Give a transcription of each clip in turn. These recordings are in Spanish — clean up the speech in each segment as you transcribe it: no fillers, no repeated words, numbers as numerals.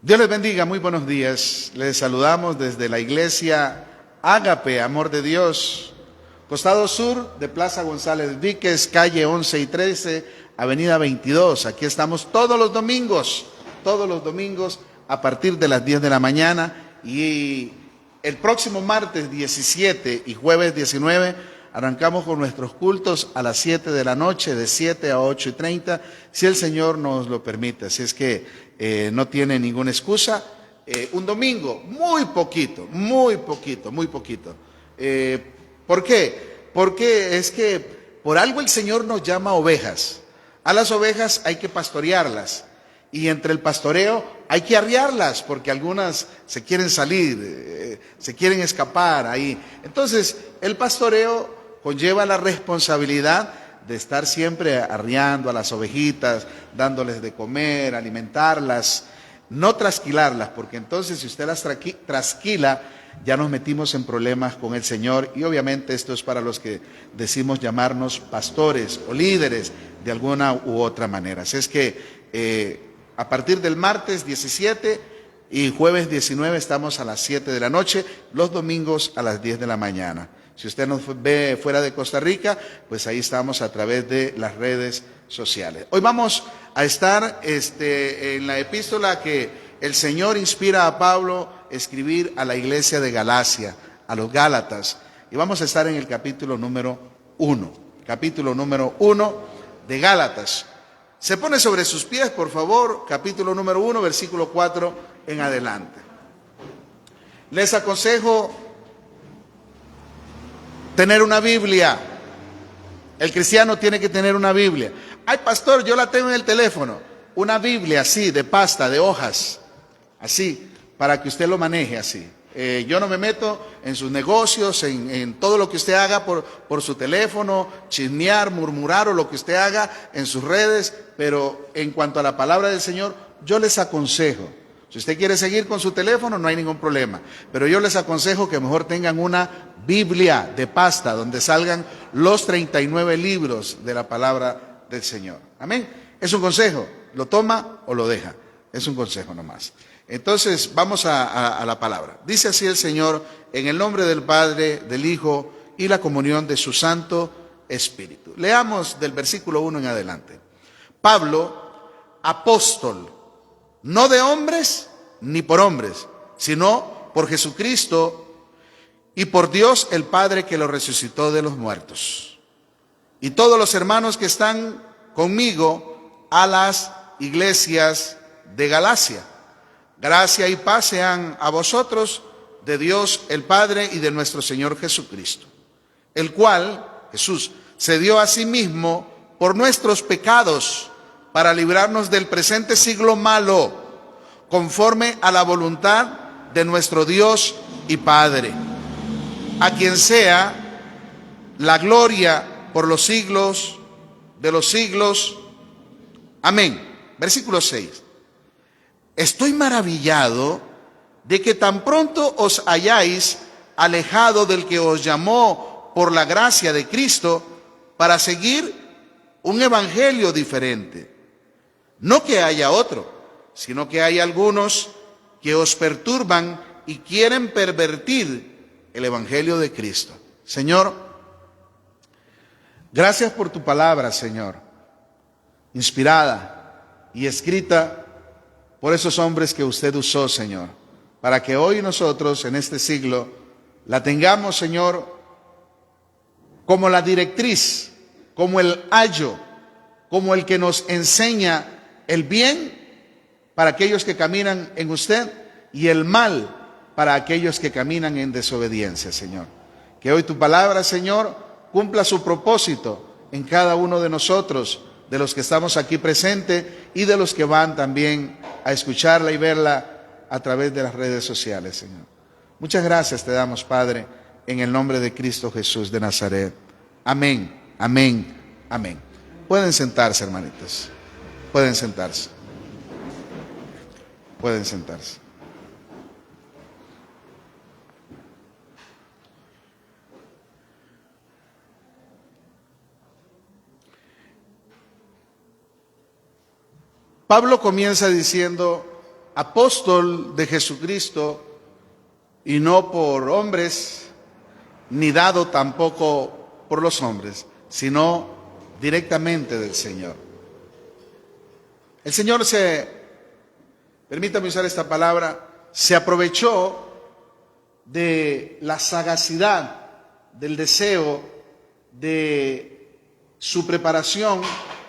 Dios les bendiga, muy buenos días. Les saludamos desde la iglesia Ágape, Amor de Dios, costado sur de Plaza González Víquez, calle 11 y 13, avenida 22. Aquí estamos todos los domingos a partir de las 10 de la mañana, y el próximo martes 17 y jueves 19 arrancamos con nuestros cultos a las 7 de la noche, de 7 a 8:30, si el Señor nos lo permite. Así es que no tiene ninguna excusa. Un domingo, muy poquito. ¿Por qué? Porque es que por algo el Señor nos llama ovejas. A las ovejas hay que pastorearlas, y entre el pastoreo hay que arriarlas, porque algunas se quieren salir, se quieren escapar ahí. Entonces, el pastoreo conlleva la responsabilidad de estar siempre arriando a las ovejitas, dándoles de comer, alimentarlas, no trasquilarlas, porque entonces si usted las trasquila, ya nos metimos en problemas con el Señor. Y obviamente esto es para los que decimos llamarnos pastores o líderes de alguna u otra manera. Así es que a partir del martes 17 y jueves 19 estamos a las 7 de la noche, los domingos a las 10 de la mañana. Si usted nos ve fuera de Costa Rica, pues ahí estamos a través de las redes sociales. Hoy vamos a estar en la epístola que el Señor inspira a Pablo escribir a la iglesia de Galacia, a los Gálatas. Y vamos a estar en el capítulo número 1. Capítulo número 1 de Gálatas. Se pone sobre sus pies, por favor, capítulo número 1, versículo 4 en adelante. Les aconsejo tener una Biblia. El cristiano tiene que tener una Biblia. Ay, pastor, yo la tengo en el teléfono. Una Biblia así, de pasta, de hojas, así, para que usted lo maneje así. Yo no me meto en sus negocios, en todo lo que usted haga por su teléfono, chismear, murmurar o lo que usted haga en sus redes, pero en cuanto a la palabra del Señor, yo les aconsejo. Si usted quiere seguir con su teléfono, no hay ningún problema, pero yo les aconsejo que mejor tengan una Biblia de pasta donde salgan los 39 libros de la palabra del Señor. Amén. Es un consejo, lo toma o lo deja, es un consejo nomás. Entonces vamos a la palabra. Dice así el Señor: en el nombre del Padre, del Hijo y la comunión de su Santo Espíritu. Leamos del versículo 1 en adelante. Pablo, apóstol, no de hombres ni por hombres, sino por Jesucristo y por Dios el Padre que lo resucitó de los muertos. Y todos los hermanos que están conmigo a las iglesias de Galacia. Gracia y paz sean a vosotros de Dios el Padre y de nuestro Señor Jesucristo, el cual, Jesús, se dio a sí mismo por nuestros pecados para librarnos del presente siglo malo, conforme a la voluntad de nuestro Dios y Padre, a quien sea la gloria por los siglos de los siglos. Amén. Versículo 6. Estoy maravillado de que tan pronto os hayáis alejado del que os llamó por la gracia de Cristo para seguir un evangelio diferente. No que haya otro, sino que hay algunos que os perturban y quieren pervertir el evangelio de Cristo. Señor, gracias por tu palabra, Señor, inspirada y escrita por esos hombres que usted usó, Señor, para que hoy nosotros en este siglo la tengamos, Señor, como la directriz, como el ayo, como el que nos enseña el bien para aquellos que caminan en usted y el mal para aquellos que caminan en desobediencia, Señor. Que hoy tu palabra, Señor, cumpla su propósito en cada uno de nosotros, de los que estamos aquí presentes y de los que van también a escucharla y verla a través de las redes sociales, Señor. Muchas gracias te damos, Padre, en el nombre de Cristo Jesús de Nazaret. Amén, amén, amén. Pueden sentarse, hermanitos. Pueden sentarse. Pueden sentarse. Pablo comienza diciendo: apóstol de Jesucristo, y no por hombres, ni dado tampoco por los hombres, sino directamente del Señor. El Señor permítame usar esta palabra, se aprovechó de la sagacidad, del deseo, de su preparación,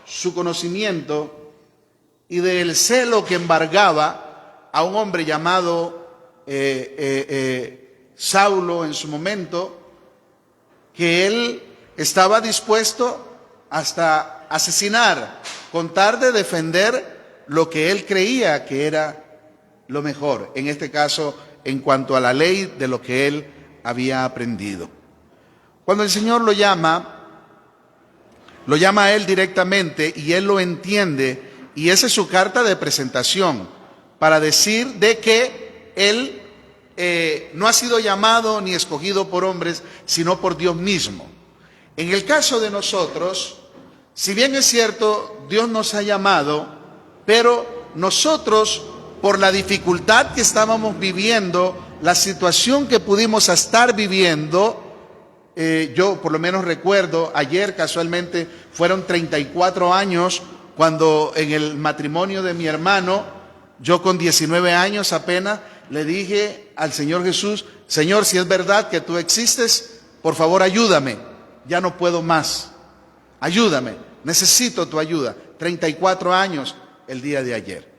su conocimiento y del celo que embargaba a un hombre llamado Saulo en su momento, que él estaba dispuesto hasta asesinar, con tal de defender lo que él creía que era lo mejor, en este caso en cuanto a la ley de lo que él había aprendido. Cuando el Señor lo llama a él directamente y él lo entiende, y esa es su carta de presentación para decir de que él no ha sido llamado ni escogido por hombres, sino por Dios mismo. En el caso de nosotros, si bien es cierto, Dios nos ha llamado, pero nosotros, por la dificultad que estábamos viviendo, la situación que pudimos estar viviendo, yo por lo menos recuerdo, ayer casualmente fueron 34 años cuando en el matrimonio de mi hermano, yo con 19 años apenas, le dije al Señor Jesús: Señor, si es verdad que tú existes, por favor ayúdame, ya no puedo más, ayúdame, necesito tu ayuda. 34 años el día de ayer.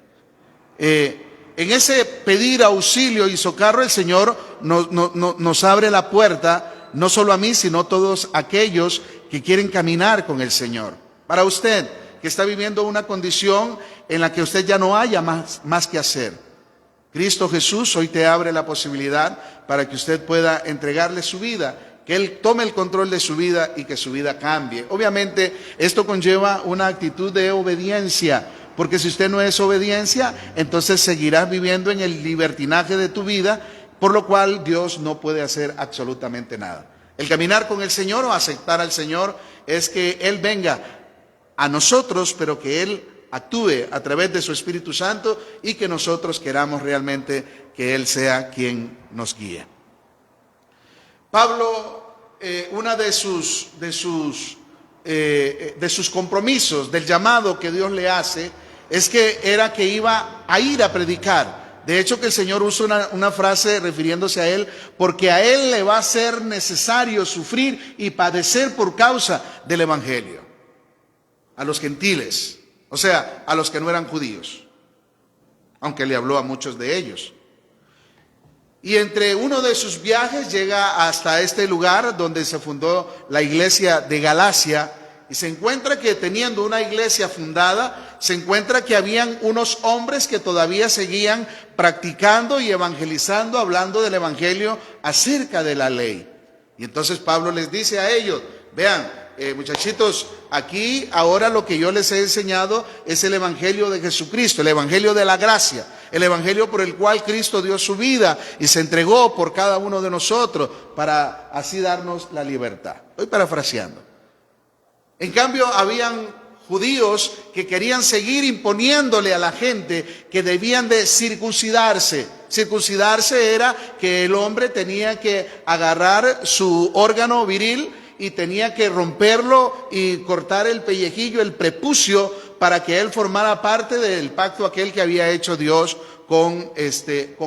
En ese pedir auxilio y socorro, el Señor nos abre la puerta, no solo a mí, sino a todos aquellos que quieren caminar con el Señor. Para usted, que está viviendo una condición en la que usted ya no haya más que hacer, Cristo Jesús hoy te abre la posibilidad para que usted pueda entregarle su vida, que Él tome el control de su vida y que su vida cambie. Obviamente, esto conlleva una actitud de obediencia, porque si usted no es obediencia, entonces seguirás viviendo en el libertinaje de tu vida, por lo cual Dios no puede hacer absolutamente nada. El caminar con el Señor o aceptar al Señor es que Él venga a nosotros, pero que Él actúe a través de su Espíritu Santo y que nosotros queramos realmente que Él sea quien nos guíe. Pablo, una de sus compromisos, del llamado que Dios le hace, es que era que iba a ir a predicar. De hecho, que el Señor usa una frase refiriéndose a Él, porque a Él le va a ser necesario sufrir y padecer por causa del Evangelio. A los gentiles, o sea, a los que no eran judíos, aunque le habló a muchos de ellos. Y entre uno de sus viajes llega hasta este lugar donde se fundó la iglesia de Galacia, y se encuentra que, teniendo una iglesia fundada, se encuentra que habían unos hombres que todavía seguían practicando y evangelizando, hablando del evangelio acerca de la ley. Y entonces Pablo les dice a ellos: vean, muchachitos, aquí ahora lo que yo les he enseñado es el evangelio de Jesucristo, el evangelio de la gracia, el evangelio por el cual Cristo dio su vida y se entregó por cada uno de nosotros para así darnos la libertad. Estoy parafraseando. En cambio, habían judíos que querían seguir imponiéndole a la gente que debían de circuncidarse. Circuncidarse era que el hombre tenía que agarrar su órgano viril y tenía que romperlo y cortar el pellejillo, el prepucio, para que él formara parte del pacto aquel que había hecho Dios con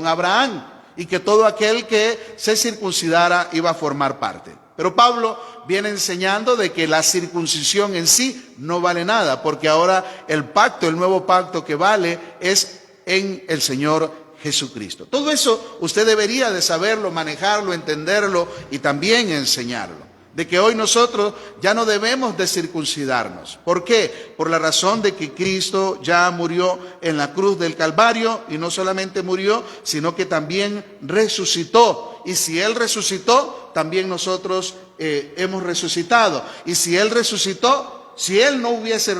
Abraham, y que todo aquel que se circuncidara iba a formar parte. Pero Pablo viene enseñando de que la circuncisión en sí no vale nada, porque ahora el pacto, el nuevo pacto que vale es en el Señor Jesucristo. Todo eso usted debería de saberlo, manejarlo, entenderlo y también enseñarlo. De que hoy nosotros ya no debemos de circuncidarnos. ¿Por qué? Por la razón de que Cristo ya murió en la cruz del Calvario, y no solamente murió, sino que también resucitó. Y si Él resucitó, también nosotros hemos resucitado. Y si Él resucitó, si Él no hubiese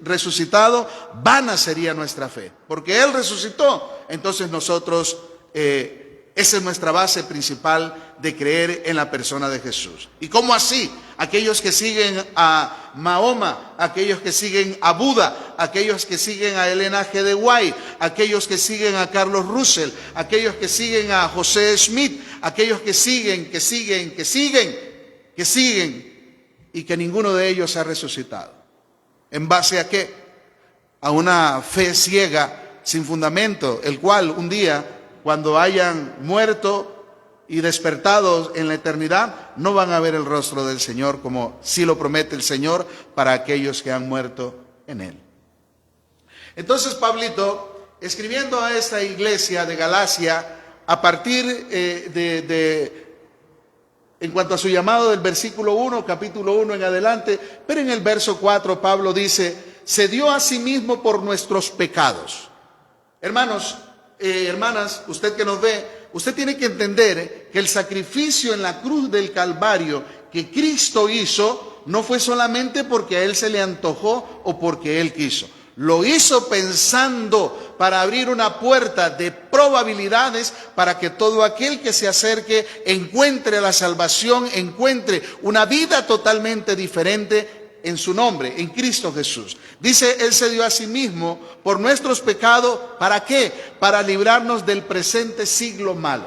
resucitado, vana sería nuestra fe. Porque Él resucitó, entonces nosotros... esa es nuestra base principal de creer en la persona de Jesús. ¿Y cómo así? Aquellos que siguen a Mahoma, aquellos que siguen a Buda, aquellos que siguen a Elena G. de White, aquellos que siguen a Carlos Russell, aquellos que siguen a José Smith, aquellos que siguen, y que ninguno de ellos ha resucitado. ¿En base a qué? A una fe ciega, sin fundamento, el cual un día, cuando hayan muerto y despertados en la eternidad, no van a ver el rostro del Señor, como sí lo promete el Señor para aquellos que han muerto en Él. Entonces Pablito, escribiendo a esta iglesia de Galacia, a partir en cuanto a su llamado del versículo 1, capítulo 1 en adelante, pero en el verso 4 Pablo dice: se dio a sí mismo por nuestros pecados. Hermanos, hermanas, usted que nos ve, usted tiene que entender que el sacrificio en la cruz del Calvario que Cristo hizo no fue solamente porque a Él se le antojó o porque Él quiso. Lo hizo pensando para abrir una puerta de probabilidades para que todo aquel que se acerque encuentre la salvación, encuentre una vida totalmente diferente en su nombre, en Cristo Jesús. Dice, Él se dio a sí mismo por nuestros pecados. ¿Para qué? Para librarnos del presente siglo malo.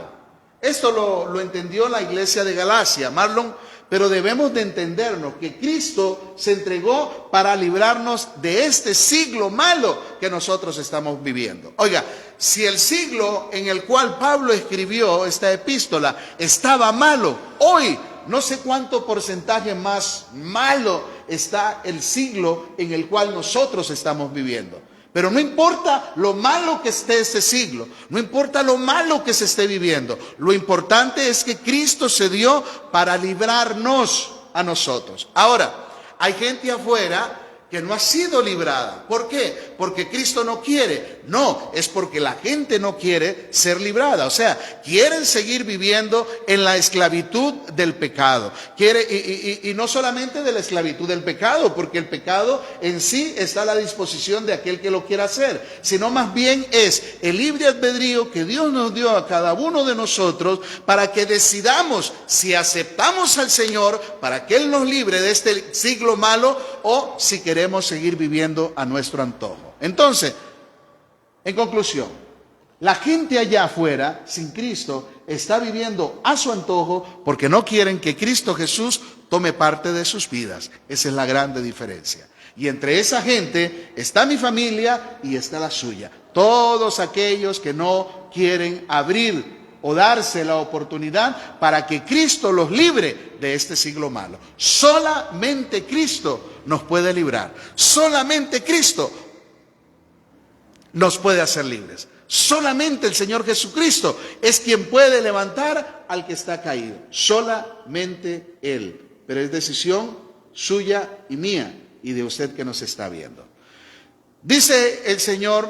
Esto lo entendió la iglesia de Galacia, Marlon, pero debemos de entendernos que Cristo se entregó para librarnos de este siglo malo que nosotros estamos viviendo. Oiga, si el siglo en el cual Pablo escribió esta epístola estaba malo, hoy no sé cuánto porcentaje más malo está el siglo en el cual nosotros estamos viviendo. Pero no importa lo malo que esté este siglo, no importa lo malo que se esté viviendo, lo importante es que Cristo se dio para librarnos a nosotros. Ahora, hay gente afuera que no ha sido librada. ¿Por qué? Porque Cristo no quiere. No, es porque la gente no quiere ser librada. O sea, quieren seguir viviendo en la esclavitud del pecado. Y no solamente de la esclavitud del pecado, porque el pecado en sí está a la disposición de aquel que lo quiera hacer, sino más bien es el libre albedrío que Dios nos dio a cada uno de nosotros para que decidamos si aceptamos al Señor para que Él nos libre de este siglo malo o si queremos seguir viviendo a nuestro antojo. Entonces, en conclusión, la gente allá afuera, sin Cristo, está viviendo a su antojo porque no quieren que Cristo Jesús tome parte de sus vidas. Esa es la grande diferencia. Y entre esa gente está mi familia y está la suya. Todos aquellos que no quieren abrir o darse la oportunidad para que Cristo los libre de este siglo malo. Solamente Cristo nos puede librar. Solamente Cristo nos puede hacer libres. Solamente el Señor Jesucristo es quien puede levantar al que está caído. Solamente Él. Pero es decisión suya y mía y de usted que nos está viendo. Dice el Señor,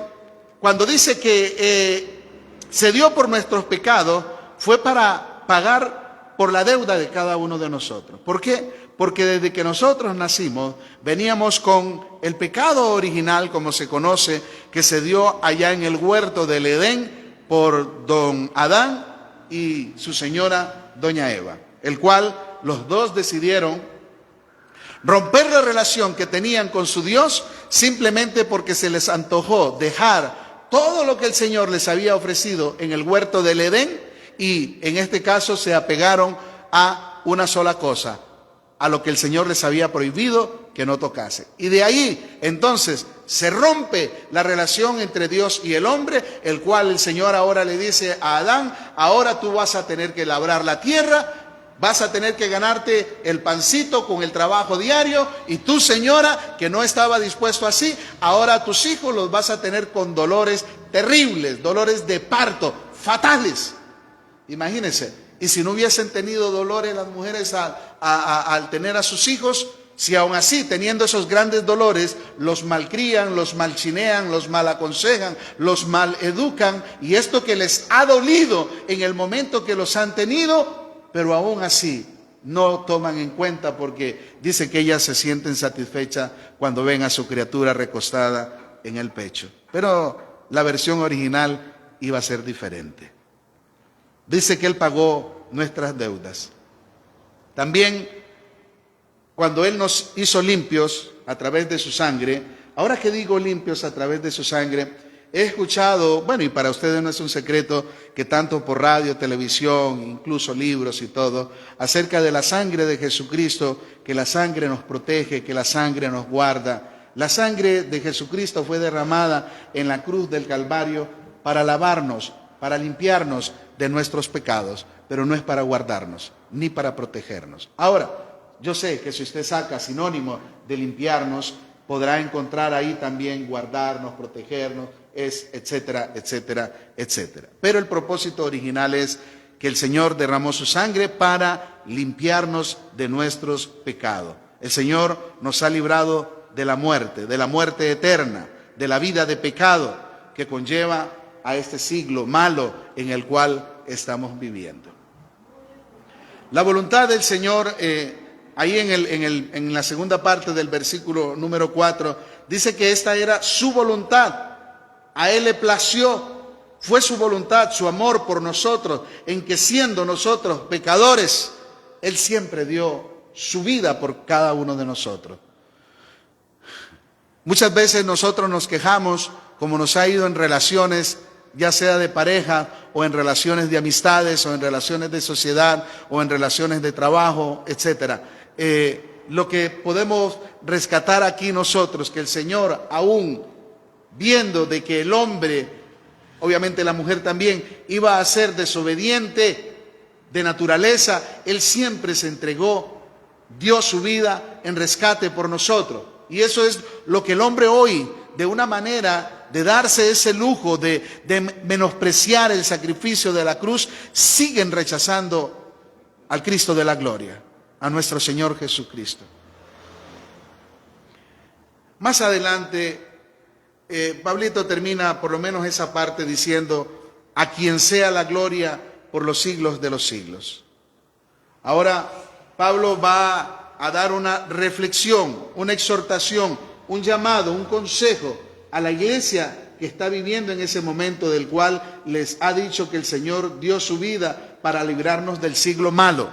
cuando dice que se dio por nuestros pecados, fue para pagar por la deuda de cada uno de nosotros. ¿Por qué? Porque desde que nosotros nacimos, veníamos con el pecado original, como se conoce, que se dio allá en el huerto del Edén por don Adán y su señora doña Eva, el cual los dos decidieron romper la relación que tenían con su Dios simplemente porque se les antojó dejar todo lo que el Señor les había ofrecido en el huerto del Edén, y en este caso se apegaron a una sola cosa, a lo que el Señor les había prohibido que no tocase. Y de ahí entonces se rompe la relación entre Dios y el hombre, el cual el Señor ahora le dice a Adán: ahora tú vas a tener que labrar la tierra, vas a tener que ganarte el pancito con el trabajo diario, y tú, señora, que no estaba dispuesto así, ahora a tus hijos los vas a tener con dolores terribles, dolores de parto, fatales. Imagínense, y si no hubiesen tenido dolores las mujeres al tener a sus hijos, si aún así, teniendo esos grandes dolores, los malcrían, los malchinean, los malaconsejan, los maleducan, y esto que les ha dolido en el momento que los han tenido, pero aún así no toman en cuenta, porque dicen que ellas se sienten satisfechas cuando ven a su criatura recostada en el pecho. Pero la versión original iba a ser diferente. Dice que Él pagó nuestras deudas. También, cuando Él nos hizo limpios a través de su sangre, ahora que digo limpios a través de su sangre, he escuchado, bueno, y para ustedes no es un secreto, que tanto por radio, televisión, incluso libros y todo, acerca de la sangre de Jesucristo, que la sangre nos protege, que la sangre nos guarda. La sangre de Jesucristo fue derramada en la cruz del Calvario para lavarnos, para limpiarnos de nuestros pecados, pero no es para guardarnos, ni para protegernos. Ahora, yo sé que si usted saca sinónimo de limpiarnos, podrá encontrar ahí también guardarnos, protegernos, etcétera, etcétera, etcétera. Pero el propósito original es que el Señor derramó su sangre para limpiarnos de nuestros pecados. El Señor nos ha librado de la muerte eterna, de la vida de pecado que conlleva a este siglo malo en el cual estamos viviendo. La voluntad del Señor, ahí en la segunda parte del versículo número 4, dice que esta era su voluntad. A Él le plació, fue su voluntad, su amor por nosotros, en que siendo nosotros pecadores, Él siempre dio su vida por cada uno de nosotros. Muchas veces nosotros nos quejamos, como nos ha ido en relaciones, ya sea de pareja o en relaciones de amistades o en relaciones de sociedad o en relaciones de trabajo, etcétera. Lo que podemos rescatar aquí nosotros, que el Señor, aún viendo de que el hombre, obviamente la mujer también, iba a ser desobediente de naturaleza, Él siempre se entregó, dio su vida en rescate por nosotros. Y eso es lo que el hombre hoy, de una manera de darse ese lujo de menospreciar el sacrificio de la cruz, siguen rechazando al Cristo de la gloria, a nuestro Señor Jesucristo. Más adelante, Pablito termina por lo menos esa parte diciendo: a quien sea la gloria por los siglos de los siglos. Ahora Pablo va a dar una reflexión, una exhortación, un llamado, un consejo a la iglesia que está viviendo en ese momento, del cual les ha dicho que el Señor dio su vida para librarnos del siglo malo.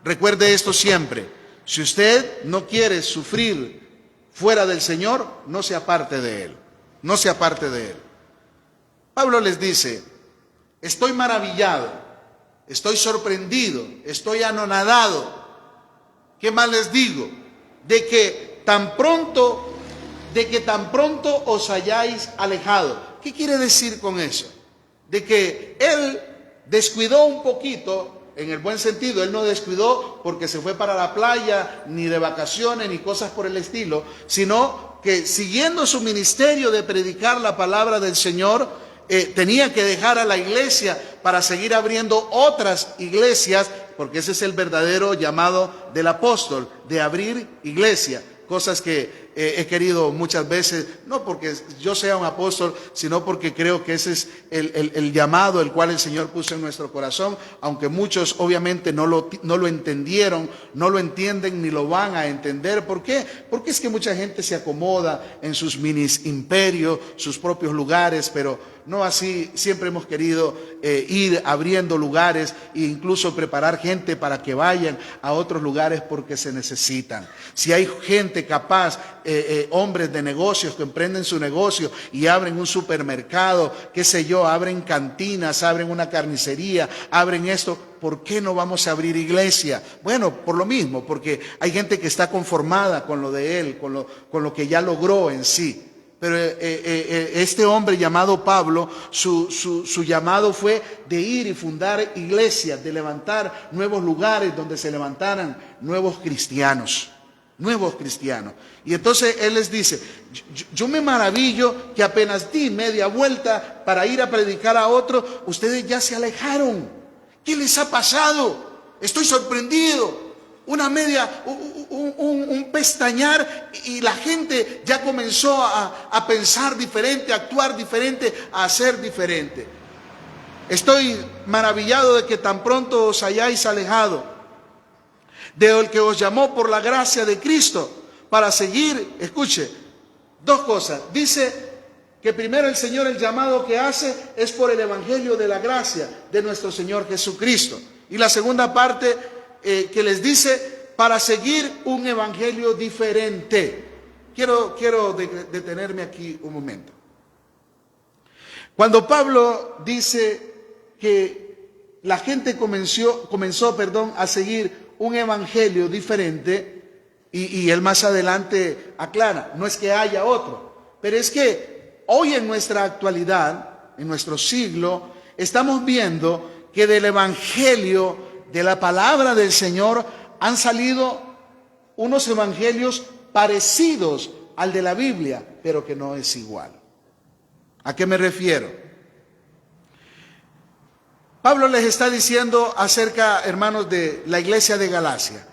Recuerde esto siempre: si usted no quiere sufrir fuera del Señor, no se aparte de Él. No se aparte de Él. Pablo les dice: estoy maravillado, estoy sorprendido, estoy anonadado. ¿Qué más les digo? De que tan pronto os hayáis alejado. ¿Qué quiere decir con eso? De que Él descuidó un poquito, en el buen sentido. Él no descuidó porque se fue para la playa, ni de vacaciones, ni cosas por el estilo, sino que siguiendo su ministerio de predicar la palabra del Señor, tenía que dejar a la iglesia para seguir abriendo otras iglesias, porque ese es el verdadero llamado del apóstol, de abrir iglesia. Cosas que he querido muchas veces, no porque yo sea un apóstol, sino porque creo que ese es el llamado el cual el Señor puso en nuestro corazón, aunque muchos obviamente no lo entendieron, no lo entienden ni lo van a entender. ¿Por qué? Porque es que mucha gente se acomoda en sus minis imperios, sus propios lugares, pero no así. Siempre hemos querido ir abriendo lugares e incluso preparar gente para que vayan a otros lugares porque se necesitan. Si hay gente capaz, hombres de negocios que emprenden su negocio y abren un supermercado, qué sé yo, abren cantinas, abren una carnicería, abren esto, ¿por qué no vamos a abrir iglesia? Bueno, por lo mismo, porque hay gente que está conformada con lo de él, con lo que ya logró en sí. Pero este hombre llamado Pablo, su llamado fue de ir y fundar iglesias, de levantar nuevos lugares donde se levantaran nuevos cristianos. Y entonces él les dice: yo me maravillo que apenas di media vuelta para ir a predicar a otros, ustedes ya se alejaron. ¿Qué les ha pasado? Estoy sorprendido. Un pestañear y la gente ya comenzó a pensar diferente, a actuar diferente, a hacer diferente. Estoy maravillado de que tan pronto os hayáis alejado del que os llamó por la gracia de Cristo para seguir. Escuche, dos cosas. Dice que primero el Señor, el llamado que hace es por el evangelio de la gracia de nuestro Señor Jesucristo. Y la segunda parte que les dice, para seguir un evangelio diferente. Quiero detenerme aquí un momento. Cuando Pablo dice que la gente comenzó, a seguir un evangelio diferente, y él más adelante aclara, no es que haya otro, pero es que hoy en nuestra actualidad, en nuestro siglo, estamos viendo que del evangelio, de la palabra del Señor, han salido unos evangelios parecidos al de la Biblia, pero que no es igual. ¿A qué me refiero? Pablo les está diciendo acerca, hermanos, de la iglesia de Galacia,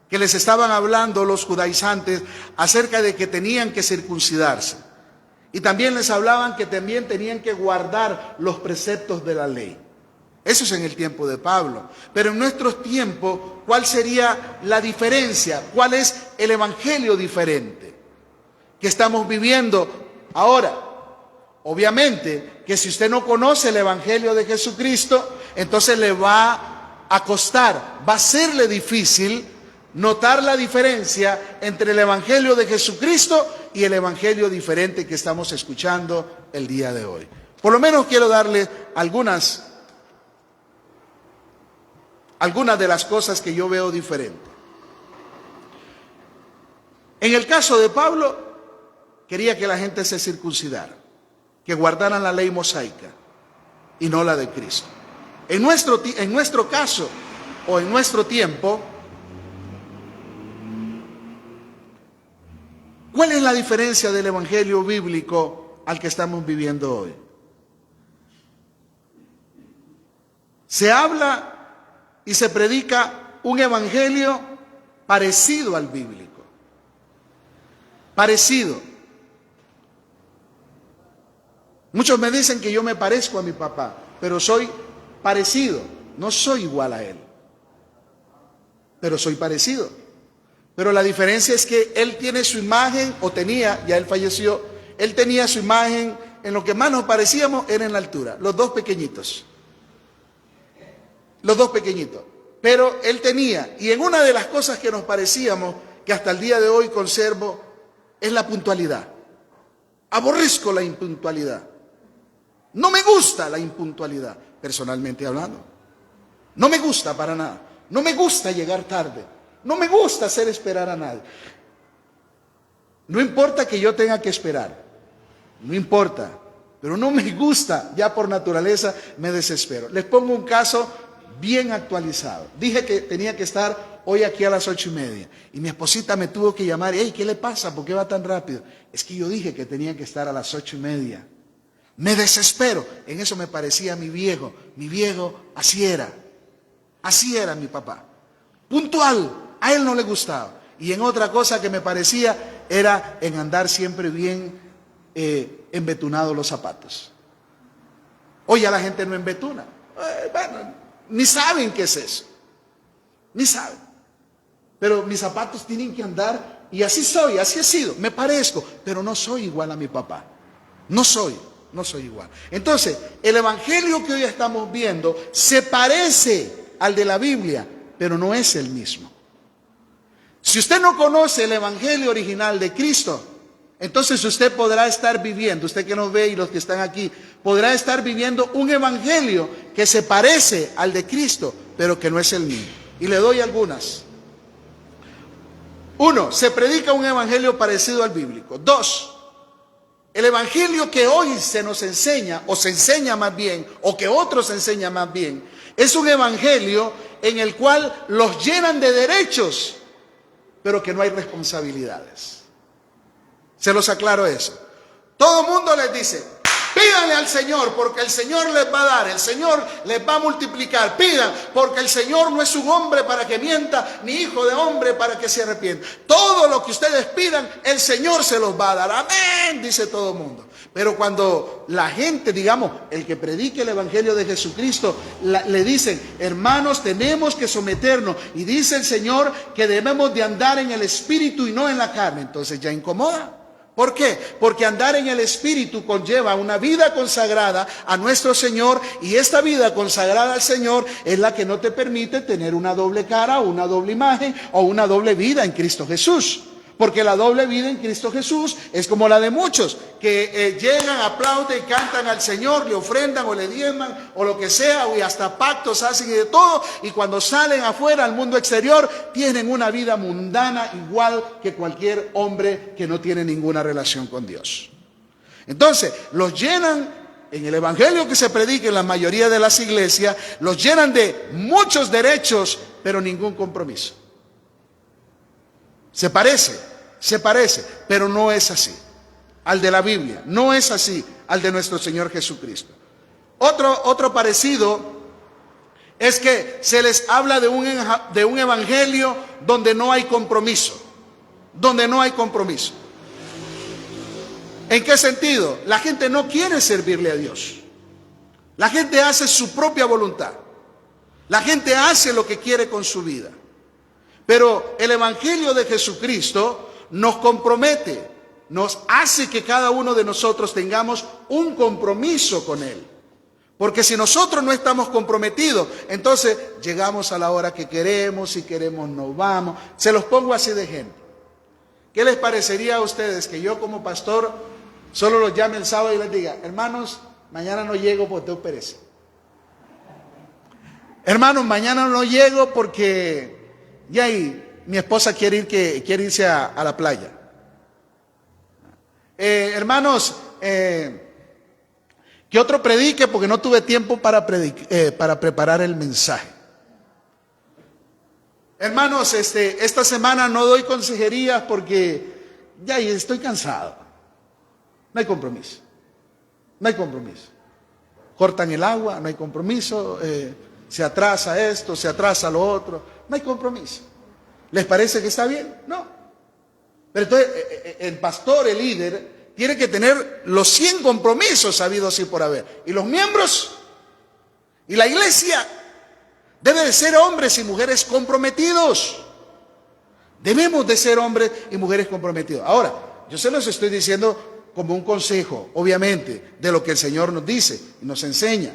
que les estaban hablando los judaizantes acerca de que tenían que circuncidarse. Y también les hablaban que también tenían que guardar los preceptos de la ley. Eso es en el tiempo de Pablo. Pero en nuestros tiempos, ¿cuál sería la diferencia? ¿Cuál es el evangelio diferente que estamos viviendo ahora? Obviamente que si usted no conoce el evangelio de Jesucristo, entonces le va a costar, va a serle difícil notar la diferencia entre el evangelio de Jesucristo y el evangelio diferente que estamos escuchando el día de hoy. Por lo menos quiero darle algunas de las cosas que yo veo diferentes. En el caso de Pablo, quería que la gente se circuncidara, que guardaran la ley mosaica y no la de Cristo. En nuestro caso, o en nuestro tiempo, ¿cuál es la diferencia del evangelio bíblico al que estamos viviendo hoy? Se habla y se predica un evangelio parecido al bíblico. Parecido. Muchos me dicen que yo me parezco a mi papá, pero soy parecido. No soy igual a él, pero soy parecido. Pero la diferencia es que él tiene su imagen, o tenía, ya él falleció, él tenía su imagen, en lo que más nos parecíamos era en la altura, los dos pequeñitos. Los dos pequeñitos. Pero él tenía, y en una de las cosas que nos parecíamos, que hasta el día de hoy conservo, es la puntualidad. Aborrezco la impuntualidad. No me gusta la impuntualidad, personalmente hablando. No me gusta para nada. No me gusta llegar tarde. No me gusta hacer esperar a nadie. No importa que yo tenga que esperar. No importa. Pero no me gusta. Ya por naturaleza me desespero. Les pongo un caso bien actualizado. Dije que tenía que estar hoy aquí a las 8:30. Y mi esposita me tuvo que llamar. Hey, ¿qué le pasa? ¿Por qué va tan rápido? Es que yo dije que tenía que estar a las 8:30. Me desespero. En eso me parecía mi viejo. Mi viejo así era. Así era mi papá. Puntual. A él no le gustaba. Y en otra cosa que me parecía era en andar siempre bien embetunados los zapatos. Hoy ya la gente no embetuna. Bueno, ni saben qué es eso. Ni saben. Pero mis zapatos tienen que andar, y así soy, así he sido. Me parezco, pero no soy igual a mi papá. No soy igual. Entonces, el evangelio que hoy estamos viendo se parece al de la Biblia, pero no es el mismo. Si usted no conoce el evangelio original de Cristo, entonces usted podrá estar viviendo, usted que nos ve y los que están aquí, podrá estar viviendo un evangelio que se parece al de Cristo, pero que no es el mismo. Y le doy algunas. 1, se predica un evangelio parecido al bíblico. 2, el evangelio que hoy se nos enseña, o se enseña más bien, o que otros enseñan más bien, es un evangelio en el cual los llenan de derechos, pero que no hay responsabilidades. Se los aclaro eso. Todo el mundo les dice, pídanle al Señor porque el Señor les va a dar, el Señor les va a multiplicar. Pidan porque el Señor no es un hombre para que mienta, ni hijo de hombre para que se arrepienta. Todo lo que ustedes pidan, el Señor se los va a dar. Amén, dice todo el mundo. Pero cuando la gente, digamos, el que predique el evangelio de Jesucristo, le dicen, hermanos, tenemos que someternos. Y dice el Señor que debemos de andar en el espíritu y no en la carne. Entonces ya incomoda. ¿Por qué? Porque andar en el Espíritu conlleva una vida consagrada a nuestro Señor, y esta vida consagrada al Señor es la que no te permite tener una doble cara, o una doble imagen, o una doble vida en Cristo Jesús. Porque la doble vida en Cristo Jesús es como la de muchos que llegan, aplauden, cantan al Señor, le ofrendan o le diezman o lo que sea, y hasta pactos hacen y de todo, y cuando salen afuera al mundo exterior tienen una vida mundana igual que cualquier hombre que no tiene ninguna relación con Dios. Entonces, los llenan en el evangelio que se predica en la mayoría de las iglesias, los llenan de muchos derechos, pero ningún compromiso. Se parece, pero no es así al de la Biblia, no es así al de nuestro Señor Jesucristo. Otro parecido es que se les habla de un evangelio donde no hay compromiso, ¿En qué sentido? La gente no quiere servirle a Dios. La gente hace su propia voluntad. La gente hace lo que quiere con su vida. Pero el evangelio de Jesucristo nos compromete, nos hace que cada uno de nosotros tengamos un compromiso con Él. Porque si nosotros no estamos comprometidos, entonces llegamos a la hora que queremos, si queremos nos vamos. Se los pongo así de ejemplo. ¿Qué les parecería a ustedes que yo como pastor solo los llame el sábado y les diga, hermanos, mañana no llego porque tengo pereza? Hermanos, mañana no llego porque ya mi esposa quiere irse a la playa. Hermanos, que otro predique porque no tuve tiempo para preparar el mensaje. Hermanos, esta semana no doy consejerías porque ya estoy cansado. No hay compromiso. Cortan el agua, no hay compromiso. Se atrasa esto, se atrasa lo otro. No hay compromiso. ¿Les parece que está bien? No. Pero entonces el pastor, el líder, tiene que tener los 100 compromisos habidos y por haber. Y los miembros y la iglesia debe de ser hombres y mujeres comprometidos. Debemos de ser hombres y mujeres comprometidos. Ahora, yo se los estoy diciendo como un consejo, obviamente, de lo que el Señor nos dice y nos enseña.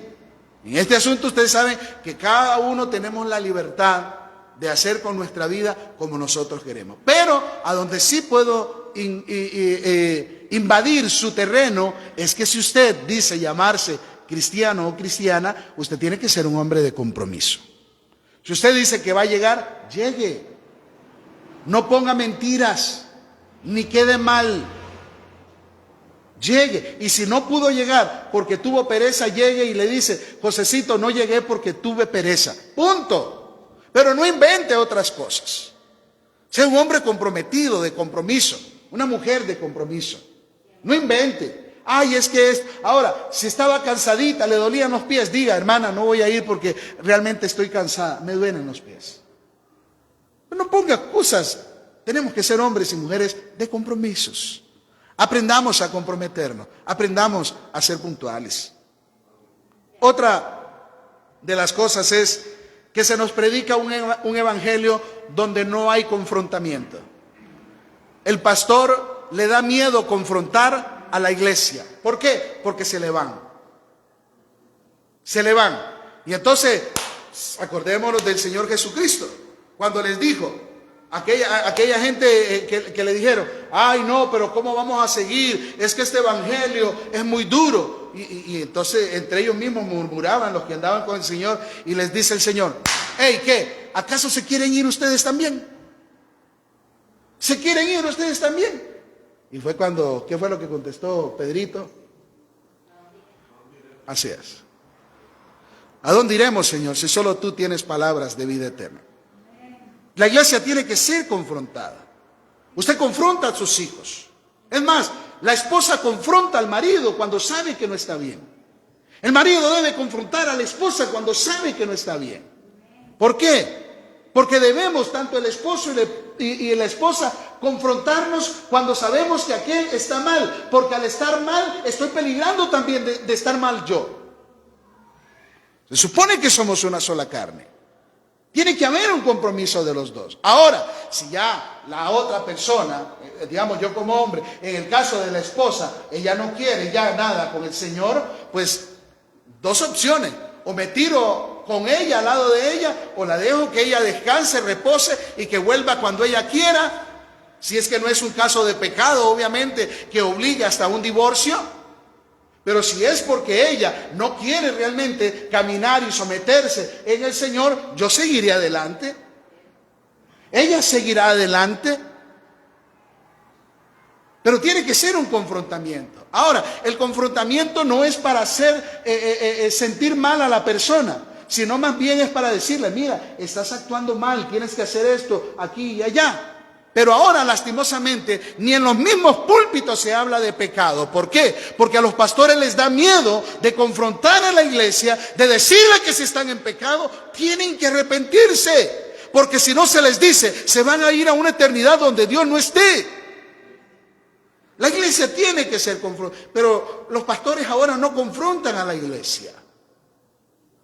En este asunto ustedes saben que cada uno tenemos la libertad de hacer con nuestra vida como nosotros queremos. Pero a donde sí puedo invadir su terreno es que si usted dice llamarse cristiano o cristiana, usted tiene que ser un hombre de compromiso. Si usted dice que va a llegar, llegue. No ponga mentiras, ni quede mal. Llegue. Y si no pudo llegar porque tuvo pereza, llegue y le dice, Josecito, no llegué porque tuve pereza. Punto. Pero no invente otras cosas. Sea un hombre comprometido, de compromiso. Una mujer de compromiso. No invente. Ay, es que ahora, si estaba cansadita, le dolían los pies, diga, hermana, no voy a ir porque realmente estoy cansada, me duelen los pies. No ponga excusas. Tenemos que ser hombres y mujeres de compromisos. Aprendamos a comprometernos, aprendamos a ser puntuales. Otra de las cosas es que se nos predica un evangelio donde no hay confrontamiento. El pastor le da miedo confrontar a la iglesia. ¿Por qué? Porque se le van. Y entonces, acordémonos del Señor Jesucristo, cuando les dijo, aquella gente que le dijeron, ay no, pero ¿cómo vamos a seguir? Es que este evangelio es muy duro. Y entonces entre ellos mismos murmuraban los que andaban con el Señor, y les dice el Señor, hey, ¿qué? ¿Acaso se quieren ir ustedes también? ¿Se quieren ir ustedes también? Y fue cuando, ¿qué fue lo que contestó Pedrito? Así es. ¿A dónde iremos, Señor, si solo tú tienes palabras de vida eterna? La iglesia tiene que ser confrontada. Usted confronta a sus hijos. Es más, la esposa confronta al marido cuando sabe que no está bien. El marido debe confrontar a la esposa cuando sabe que no está bien. ¿Por qué? Porque debemos, tanto el esposo y la esposa, confrontarnos cuando sabemos que aquel está mal. Porque al estar mal, estoy peligrando también de estar mal yo. Se supone que somos una sola carne. Tiene que haber un compromiso de los dos. Ahora, si ya la otra persona, digamos yo como hombre, en el caso de la esposa, ella no quiere ya nada con el Señor, pues dos opciones. O me tiro con ella al lado de ella, o la dejo que ella descanse, repose y que vuelva cuando ella quiera. Si es que no es un caso de pecado, obviamente, que obliga hasta un divorcio. Pero si es porque ella no quiere realmente caminar y someterse en el Señor, yo seguiré adelante. Ella seguirá adelante. Pero tiene que ser un confrontamiento. Ahora, el confrontamiento no es para hacer sentir mal a la persona, sino más bien es para decirle, mira, estás actuando mal, tienes que hacer esto aquí y allá. Pero ahora, lastimosamente, ni en los mismos púlpitos se habla de pecado. ¿Por qué? Porque a los pastores les da miedo de confrontar a la iglesia, de decirle que si están en pecado, tienen que arrepentirse. Porque si no se les dice, se van a ir a una eternidad donde Dios no esté. La iglesia tiene que ser confrontada, pero los pastores ahora no confrontan a la iglesia.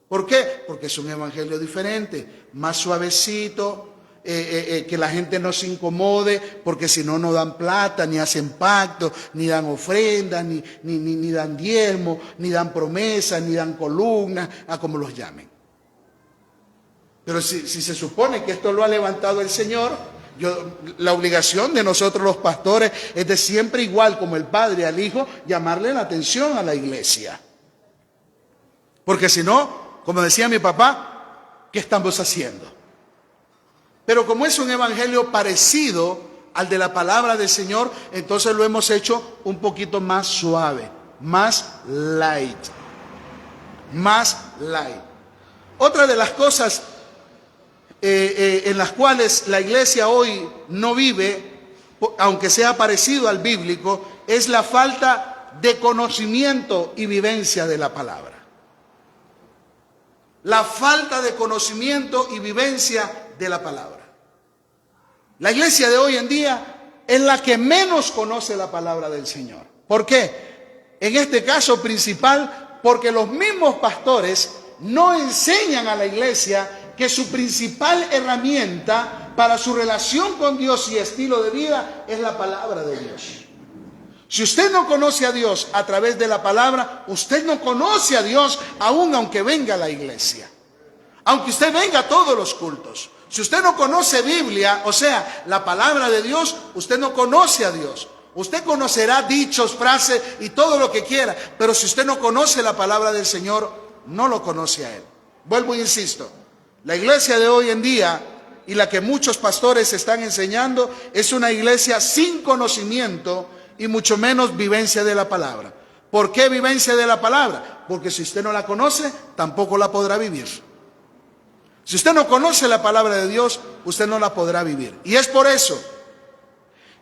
¿Por qué? Porque es un evangelio diferente, más suavecito, que la gente no se incomode, porque si no, no dan plata, ni hacen pacto, ni dan ofrendas, ni dan diezmo, ni dan promesas, ni dan columnas, a como los llamen. Pero si se supone que esto lo ha levantado el Señor, la obligación de nosotros los pastores es de siempre, igual como el Padre al Hijo, llamarle la atención a la iglesia. Porque si no, como decía mi papá, ¿qué estamos haciendo? Pero como es un evangelio parecido al de la palabra del Señor, entonces lo hemos hecho un poquito más suave, más light. Más light. Otra de las cosas en las cuales la iglesia hoy no vive, aunque sea parecido al bíblico, es la falta de conocimiento y vivencia de la palabra. La falta de conocimiento y vivencia de la palabra. La iglesia de hoy en día es la que menos conoce la palabra del Señor. ¿Por qué? En este caso principal, porque los mismos pastores no enseñan a la iglesia que su principal herramienta para su relación con Dios y estilo de vida es la palabra de Dios. Si usted no conoce a Dios a través de la palabra, usted no conoce a Dios aún aunque venga a la iglesia. Aunque usted venga a todos los cultos. Si usted no conoce Biblia, o sea, la palabra de Dios, usted no conoce a Dios. Usted conocerá dichos, frases y todo lo que quiera, pero si usted no conoce la palabra del Señor, no lo conoce a Él. Vuelvo e insisto, la iglesia de hoy en día y la que muchos pastores están enseñando es una iglesia sin conocimiento y mucho menos vivencia de la palabra. ¿Por qué vivencia de la palabra? Porque si usted no la conoce, tampoco la podrá vivir. Si usted no conoce la palabra de Dios, usted no la podrá vivir. Y es por eso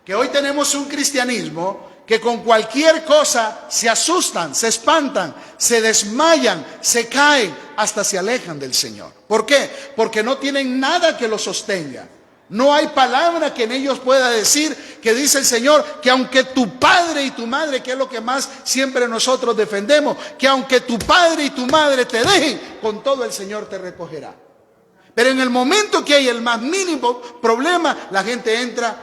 que hoy tenemos un cristianismo que con cualquier cosa se asustan, se espantan, se desmayan, se caen, hasta se alejan del Señor. ¿Por qué? Porque no tienen nada que los sostenga. No hay palabra que en ellos pueda decir, que dice el Señor, que aunque tu padre y tu madre, que es lo que más siempre nosotros defendemos, que aunque tu padre y tu madre te dejen, con todo el Señor te recogerá. Pero en el momento que hay el más mínimo problema, la gente entra,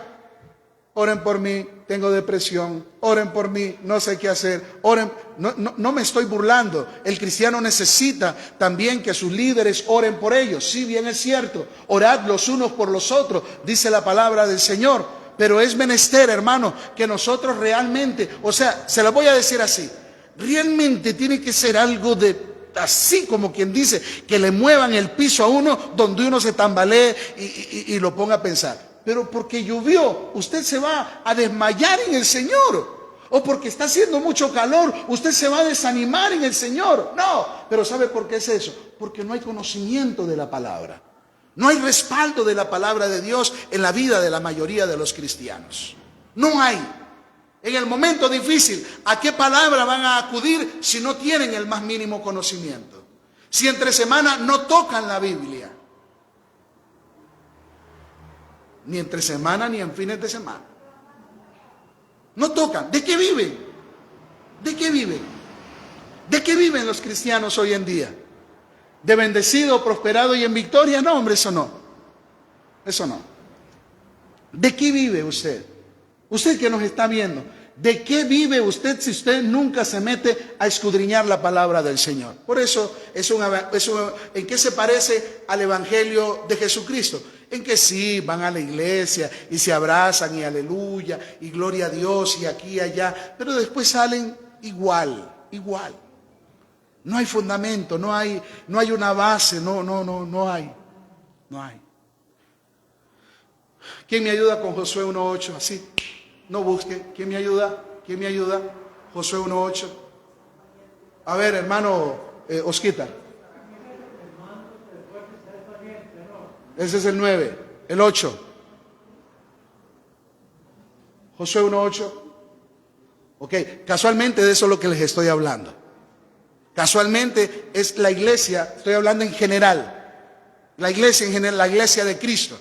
oren por mí, tengo depresión, oren por mí, no sé qué hacer, oren. No me estoy burlando, el cristiano necesita también que sus líderes oren por ellos. Sí, bien es cierto, orad los unos por los otros, dice la palabra del Señor, pero es menester, hermano, que nosotros realmente, o sea, se lo voy a decir así, realmente tiene que ser algo de, así como quien dice, que le muevan el piso a uno, donde uno se tambalee y lo ponga a pensar. Pero porque llovió, usted se va a desmayar en el Señor. O porque está haciendo mucho calor, usted se va a desanimar en el Señor. No, pero ¿sabe por qué es eso? Porque no hay conocimiento de la palabra. No hay respaldo de la palabra de Dios en la vida de la mayoría de los cristianos. No hay. En el momento difícil, ¿a qué palabra van a acudir si no tienen el más mínimo conocimiento? Si entre semana no tocan la Biblia. Ni entre semana ni en fines de semana. No tocan. ¿De qué viven? ¿De qué viven? ¿De qué viven los cristianos hoy en día? ¿De bendecido, prosperado y en victoria? No, hombre, eso no. Eso no. ¿De qué vive usted? Usted que nos está viendo, ¿De qué vive usted si usted nunca se mete a escudriñar la palabra del Señor? Por eso, ¿en qué se parece al Evangelio de Jesucristo? En que sí, van a la iglesia y se abrazan y aleluya y gloria a Dios y aquí y allá, pero después salen igual. No hay fundamento, no hay una base, no hay. ¿Quién me ayuda con Josué 1:8? Así, no busque. ¿Quién me ayuda? Josué 1:8. A ver, hermano Osquita. Ese es el 9, el 8. Josué 1:8. Ok, casualmente de eso es lo que les estoy hablando. Casualmente es la iglesia, estoy hablando en general. La iglesia en general, la iglesia de Cristo.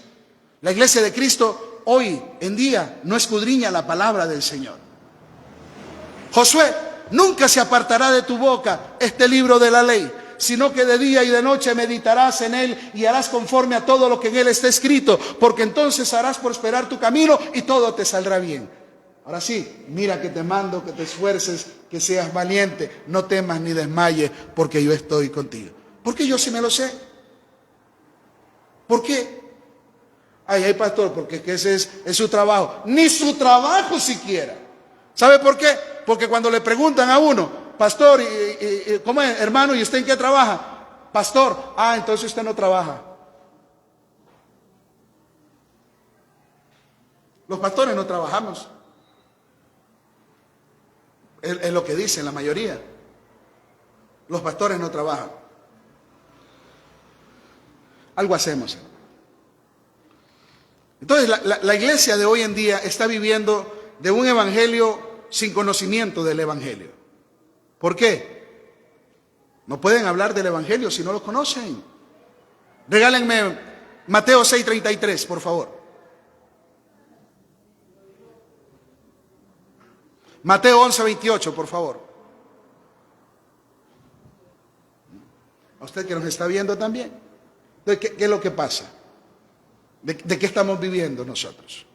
La iglesia de Cristo hoy en día no escudriña la palabra del Señor. Josué, nunca se apartará de tu boca este libro de la ley, sino que de día y de noche meditarás en él y harás conforme a todo lo que en él está escrito, porque entonces harás prosperar tu camino y todo te saldrá bien. Ahora sí, mira que te mando que te esfuerces, que seas valiente, no temas ni desmayes, porque yo estoy contigo. Porque yo sí me lo sé. ¿Por qué? Ay, pastor, porque ese es su trabajo. Ni su trabajo siquiera. ¿Sabe por qué? Porque cuando le preguntan a uno, pastor, ¿cómo es, hermano? ¿Y usted en qué trabaja? Pastor, entonces usted no trabaja. Los pastores no trabajamos. Es lo que dicen la mayoría. Los pastores no trabajan. Algo hacemos. Entonces la iglesia de hoy en día está viviendo de un evangelio sin conocimiento del evangelio. ¿Por qué? No pueden hablar del evangelio si no lo conocen. Regálenme Mateo 6:33, por favor. Mateo 11:28, por favor. A usted que nos está viendo también. ¿Qué es lo que pasa? ¿De qué estamos viviendo nosotros?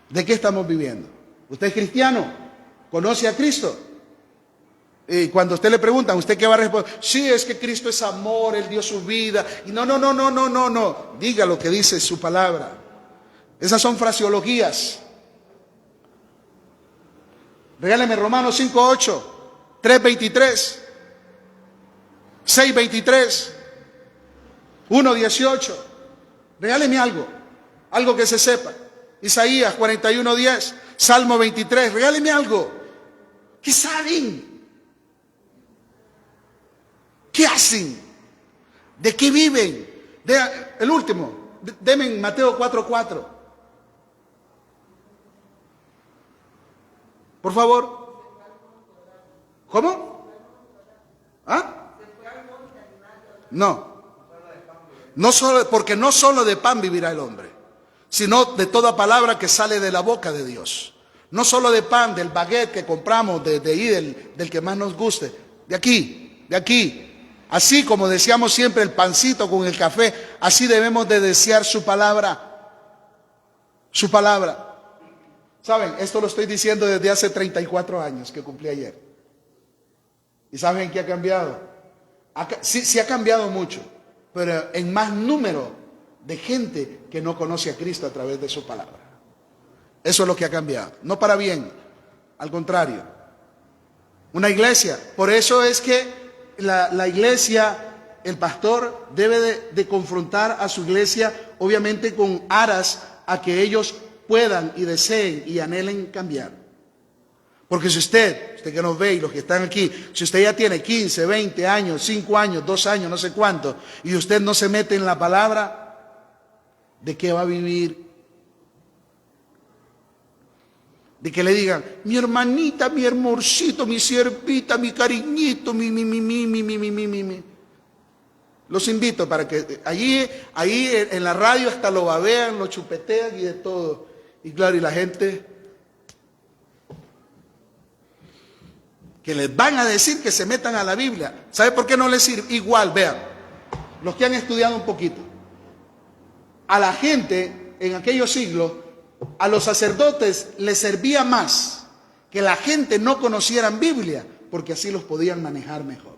¿De qué estamos viviendo? ¿Usted es cristiano? ¿Conoce a Cristo? Y cuando usted le preguntan, ¿usted qué va a responder? Sí, es que Cristo es amor, Él dio su vida. Y no. Diga lo que dice su palabra. Esas son fraseologías. Regáleme Romanos 5:8, 3:23, 6:23, 1:18. Regáleme algo que se sepa. Isaías 41:10, Salmo 23. Regáleme algo. ¿Qué saben? ¿Qué hacen? ¿De qué viven? El último, deme en Mateo 4:4. Por favor. ¿Cómo? No solo, porque no solo de pan vivirá el hombre, sino de toda palabra que sale de la boca de Dios. No solo de pan, del baguette que compramos, de ahí, del que más nos guste. De aquí. Así como deseamos siempre el pancito con el café, así debemos de desear su palabra. Su palabra. ¿Saben? Esto lo estoy diciendo desde hace 34 años que cumplí ayer. ¿Y saben qué ha cambiado? Sí ha cambiado mucho, pero en más número de gente que no conoce a Cristo a través de su palabra. Eso es lo que ha cambiado. No para bien, al contrario. Una iglesia. Por eso es que la iglesia, el pastor debe de confrontar a su iglesia, obviamente con aras a que ellos puedan y deseen y anhelen cambiar. Porque si usted que nos ve y los que están aquí, si usted ya tiene 15, 20 años, 5 años, 2 años, no sé cuánto, y usted no se mete en la palabra, ¿de qué va a vivir? De que le digan, mi hermanita, mi hermosito, mi siervita, mi cariñito, mi. Los invito para que ahí en la radio hasta lo babean, lo chupetean y de todo. Y claro, y la gente que les van a decir que se metan a la Biblia. ¿Sabe por qué no les sirve? Igual, vean, los que han estudiado un poquito. A la gente en aquellos siglos a los sacerdotes les servía más que la gente no conocieran Biblia, porque así los podían manejar mejor.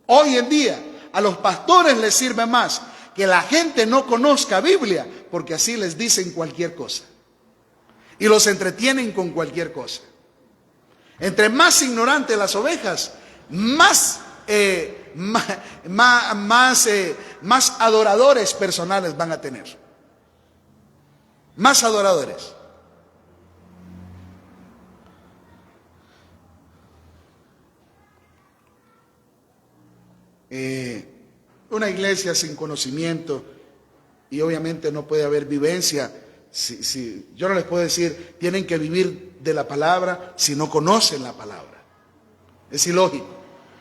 Hoy en día a los pastores les sirve más que la gente no conozca Biblia, porque así les dicen cualquier cosa y los entretienen con cualquier cosa. Entre más ignorantes las ovejas, más adoradores personales van a tener. Más adoradores. Una iglesia sin conocimiento, y obviamente no puede haber vivencia. Yo no les puedo decir, tienen que vivir de la palabra si no conocen la palabra. Es ilógico.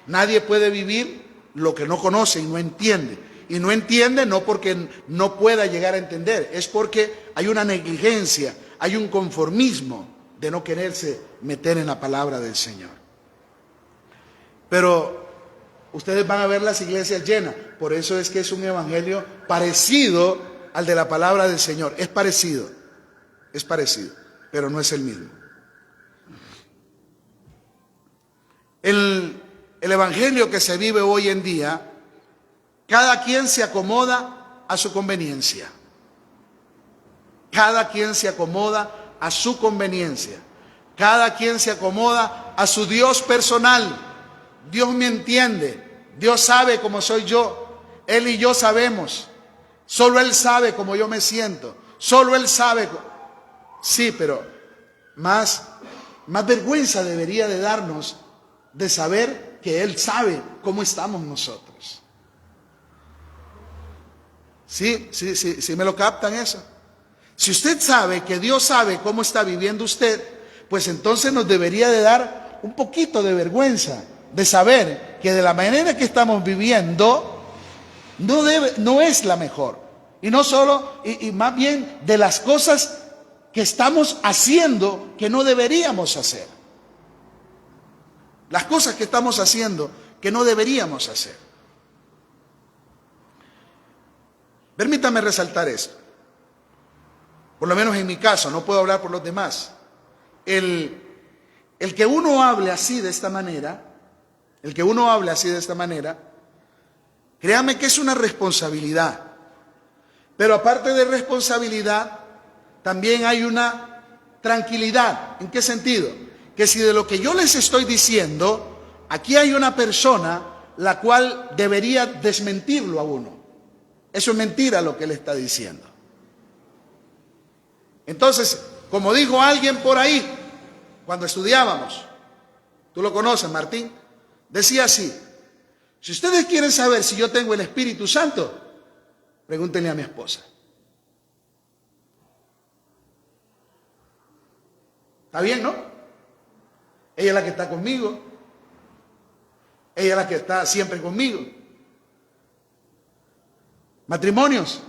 Nadie puede vivir lo que no conoce y no entiende. Y no entiende no porque no pueda llegar a entender, es porque hay una negligencia, hay un conformismo de no quererse meter en la palabra del Señor. Pero ustedes van a ver las iglesias llenas. Por eso es que es un evangelio parecido al de la palabra del Señor. Es parecido, pero no es el mismo. El evangelio que se vive hoy en día, cada quien se acomoda a su conveniencia. Cada quien se acomoda a su conveniencia. Cada quien se acomoda a su Dios personal. Dios me entiende. Dios sabe cómo soy yo. Él y yo sabemos. Solo Él sabe cómo yo me siento. Solo Él sabe. Sí, pero más vergüenza debería de darnos de saber que Él sabe cómo estamos nosotros. Sí, me lo captan eso. Si usted sabe que Dios sabe cómo está viviendo usted, pues entonces nos debería de dar un poquito de vergüenza de saber que de la manera que estamos viviendo no es la mejor. Y no solo, y más bien de las cosas que estamos haciendo que no deberíamos hacer. Las cosas que estamos haciendo que no deberíamos hacer. Permítame resaltar esto. Por lo menos en mi caso, no puedo hablar por los demás. El que uno hable así de esta manera, créame que es una responsabilidad. Pero aparte de responsabilidad, también hay una tranquilidad. ¿En qué sentido? Que si de lo que yo les estoy diciendo, aquí hay una persona la cual debería desmentirlo a uno. Eso es mentira lo que él está diciendo. Entonces, como dijo alguien por ahí, cuando estudiábamos, tú lo conoces, Martín, decía así: si ustedes quieren saber si yo tengo el Espíritu Santo, pregúntenle a mi esposa. ¿Está bien, no? Ella es la que está conmigo. Ella es la que está siempre conmigo. Matrimonios,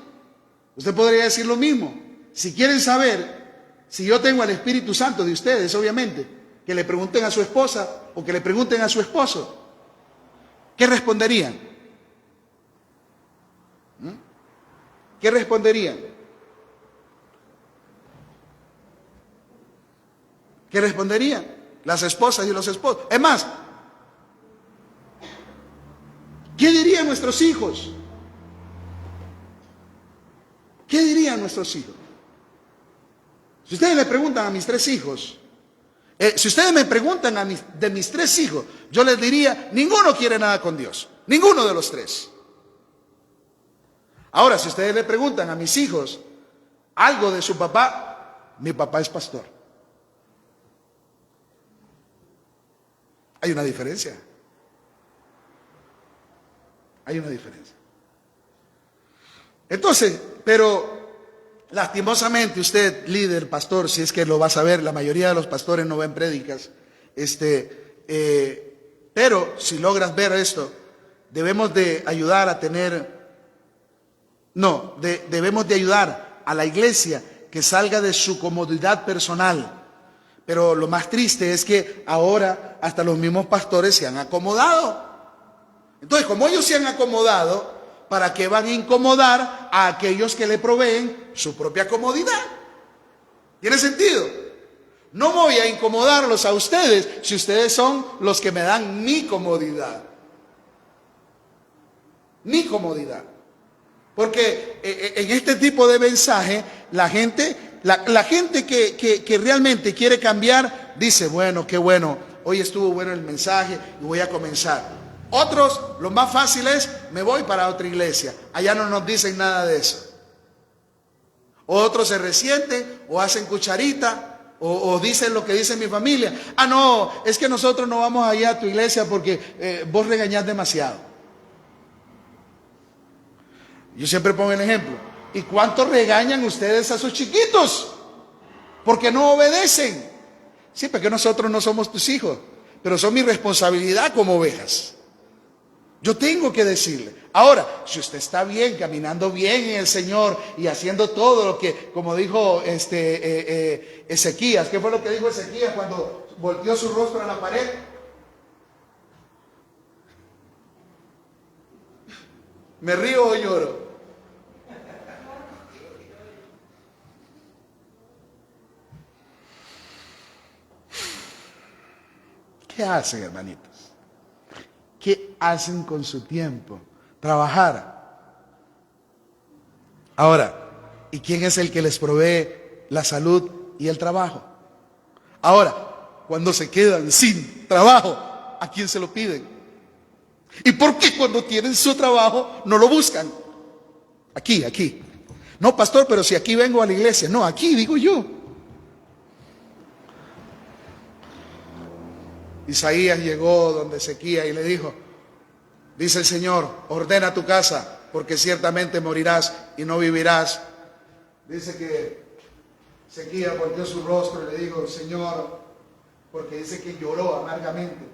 usted podría decir lo mismo. Si quieren saber si yo tengo el Espíritu Santo de ustedes, obviamente, que le pregunten a su esposa o que le pregunten a su esposo. ¿Qué responderían? ¿Qué responderían? ¿Qué responderían? Las esposas y los esposos. Es más, ¿qué dirían nuestros hijos? ¿Qué dirían nuestros hijos? Si ustedes le preguntan a mis 3 hijos, si ustedes me preguntan de mis 3 hijos, yo les diría, ninguno quiere nada con Dios. Ninguno de los 3. Ahora, si ustedes le preguntan a mis hijos algo de su papá, mi papá es pastor. Hay una diferencia. Hay una diferencia. Entonces, pero lastimosamente usted, líder, pastor, si es que lo va a saber, la mayoría de los pastores no ven prédicas, pero si logras ver esto, debemos de ayudar a debemos de ayudar a la iglesia que salga de su comodidad personal. Pero lo más triste es que ahora hasta los mismos pastores se han acomodado. Entonces, como ellos se han acomodado, ¿para qué van a incomodar a aquellos que le proveen su propia comodidad? ¿Tiene sentido? No voy a incomodarlos a ustedes si ustedes son los que me dan mi comodidad. Mi comodidad. Porque en este tipo de mensaje, la gente que realmente quiere cambiar, dice, bueno, qué bueno, hoy estuvo bueno el mensaje y voy a comenzar. Otros, lo más fácil es, me voy para otra iglesia. Allá no nos dicen nada de eso. Otros se resienten o hacen cucharita o dicen lo que dice mi familia. Ah, no, es que nosotros no vamos allá a tu iglesia porque vos regañás demasiado. Yo siempre pongo el ejemplo. ¿Y cuánto regañan ustedes a sus chiquitos? Porque no obedecen. Sí, porque nosotros no somos tus hijos, pero son mi responsabilidad como ovejas. Yo tengo que decirle. Ahora, si usted está bien, caminando bien en el Señor y haciendo todo lo que, como dijo Ezequías, ¿qué fue lo que dijo Ezequías cuando volteó su rostro a la pared? ¿Me río o lloro? ¿Qué hacen, hermanitos? ¿Qué hacen con su tiempo? Trabajar. Ahora, ¿y quién es el que les provee la salud y el trabajo? Ahora, cuando se quedan sin trabajo, ¿a quién se lo piden? ¿Y por qué cuando tienen su trabajo no lo buscan? Aquí. No, pastor, pero si aquí vengo a la iglesia. No, aquí digo yo. Isaías llegó donde Ezequías y le dijo, dice el Señor, ordena tu casa, porque ciertamente morirás y no vivirás. Dice que Ezequías volteó su rostro y le dijo, Señor, porque dice que lloró amargamente,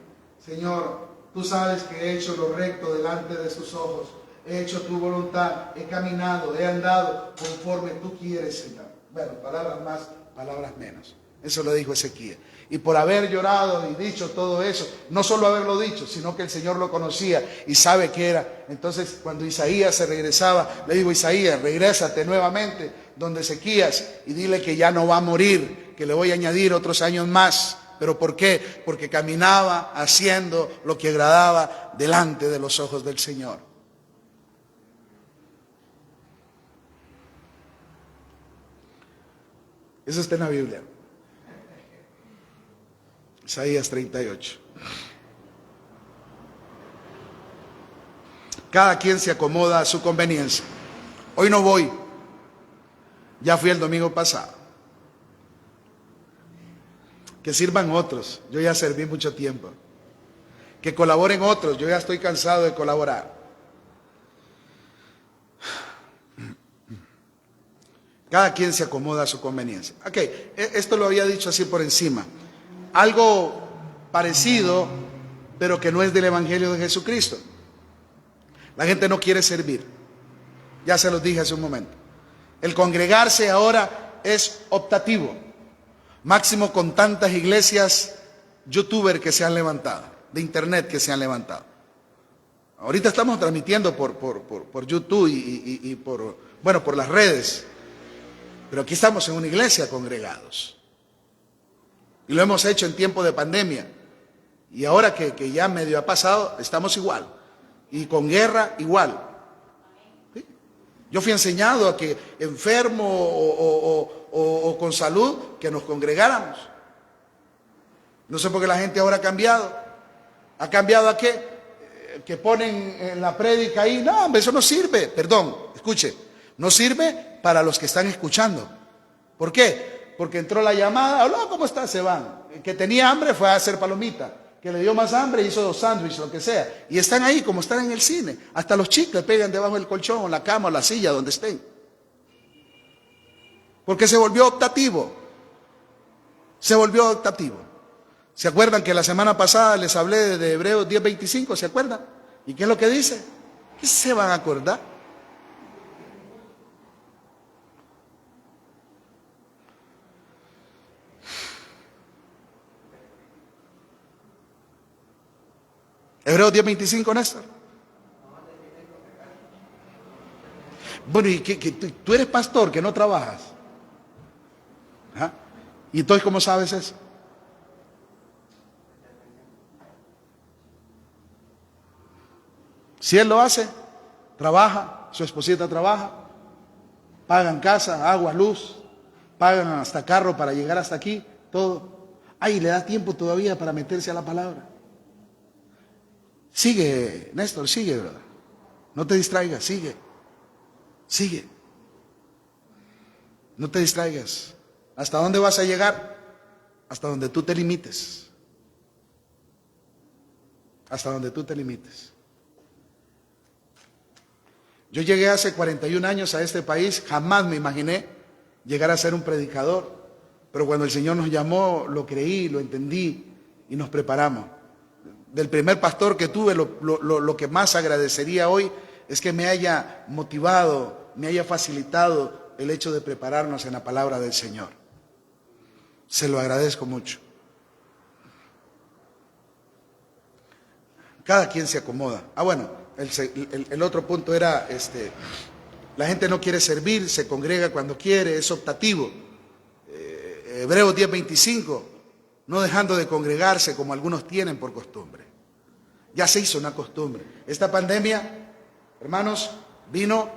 Señor, tú sabes que he hecho lo recto delante de tus ojos, he hecho tu voluntad, he caminado, he andado conforme tú quieres, Señor. Bueno, palabras más, palabras menos. Eso lo dijo Ezequías. Y por haber llorado y dicho todo eso, no solo haberlo dicho, sino que el Señor lo conocía y sabe qué era. Entonces, cuando Isaías se regresaba, le digo, Isaías, regrésate nuevamente donde Ezequías y dile que ya no va a morir, que le voy a añadir otros años más. ¿Pero por qué? Porque caminaba haciendo lo que agradaba delante de los ojos del Señor. Eso está en la Biblia. Isaías 38. Cada quien se acomoda a su conveniencia. Hoy no voy. Ya fui el domingo pasado. Que sirvan otros. Yo ya serví mucho tiempo. Que colaboren otros. Yo ya estoy cansado de colaborar. Cada quien se acomoda a su conveniencia. Ok, esto lo había dicho así por encima. Algo parecido, pero que no es del Evangelio de Jesucristo. La gente no quiere servir. Ya se los dije hace un momento. El congregarse ahora es optativo. Máximo con tantas iglesias youtuber que se han levantado, de internet que se han levantado. Ahorita estamos transmitiendo por YouTube y por las redes. Pero aquí estamos en una iglesia congregados. Y lo hemos hecho en tiempo de pandemia. Y ahora que ya medio ha pasado, estamos igual. Y con guerra, igual. ¿Sí? Yo fui enseñado a que enfermo o con salud, que nos congregáramos. No sé por qué la gente ahora ha cambiado. ¿Ha cambiado a qué? Que ponen en la prédica ahí. No, hombre, eso no sirve. Perdón, escuche. No sirve para los que están escuchando. ¿Por qué? Porque entró la llamada, hola, ¿cómo estás? Se van. El que tenía hambre fue a hacer palomita. Que le dio más hambre hizo 2 sándwiches, lo que sea. Y están ahí como están en el cine. Hasta los chicles pegan debajo del colchón, o la cama, o la silla, donde estén. Porque se volvió optativo. Se volvió optativo. ¿Se acuerdan que la semana pasada les hablé de Hebreos 10:25? ¿Se acuerdan? ¿Y qué es lo que dice? ¿Qué se van a acordar? Hebreos 10:25, Néstor. Bueno, ¿y tú eres pastor que no trabajas? ¿Ah? ¿Y entonces cómo sabes eso? Si él lo hace, trabaja, su esposita trabaja, pagan casa, agua, luz, pagan hasta carro para llegar hasta aquí, todo. Ay, le da tiempo todavía para meterse a la palabra. Sigue, Néstor, sigue, brother. No te distraigas, sigue. Sigue. No te distraigas. ¿Hasta dónde vas a llegar? Hasta donde tú te limites. Hasta donde tú te limites. Yo llegué hace 41 años a este país, jamás me imaginé llegar a ser un predicador, pero cuando el Señor nos llamó, lo creí, lo entendí y nos preparamos. Del primer pastor que tuve, lo que más agradecería hoy es que me haya motivado, me haya facilitado el hecho de prepararnos en la palabra del Señor. Se lo agradezco mucho. Cada quien se acomoda. Bueno, el otro punto era, la gente no quiere servir, se congrega cuando quiere, es optativo. Hebreos 10:25, no dejando de congregarse como algunos tienen por costumbre. Ya se hizo una costumbre. Esta pandemia, hermanos, vino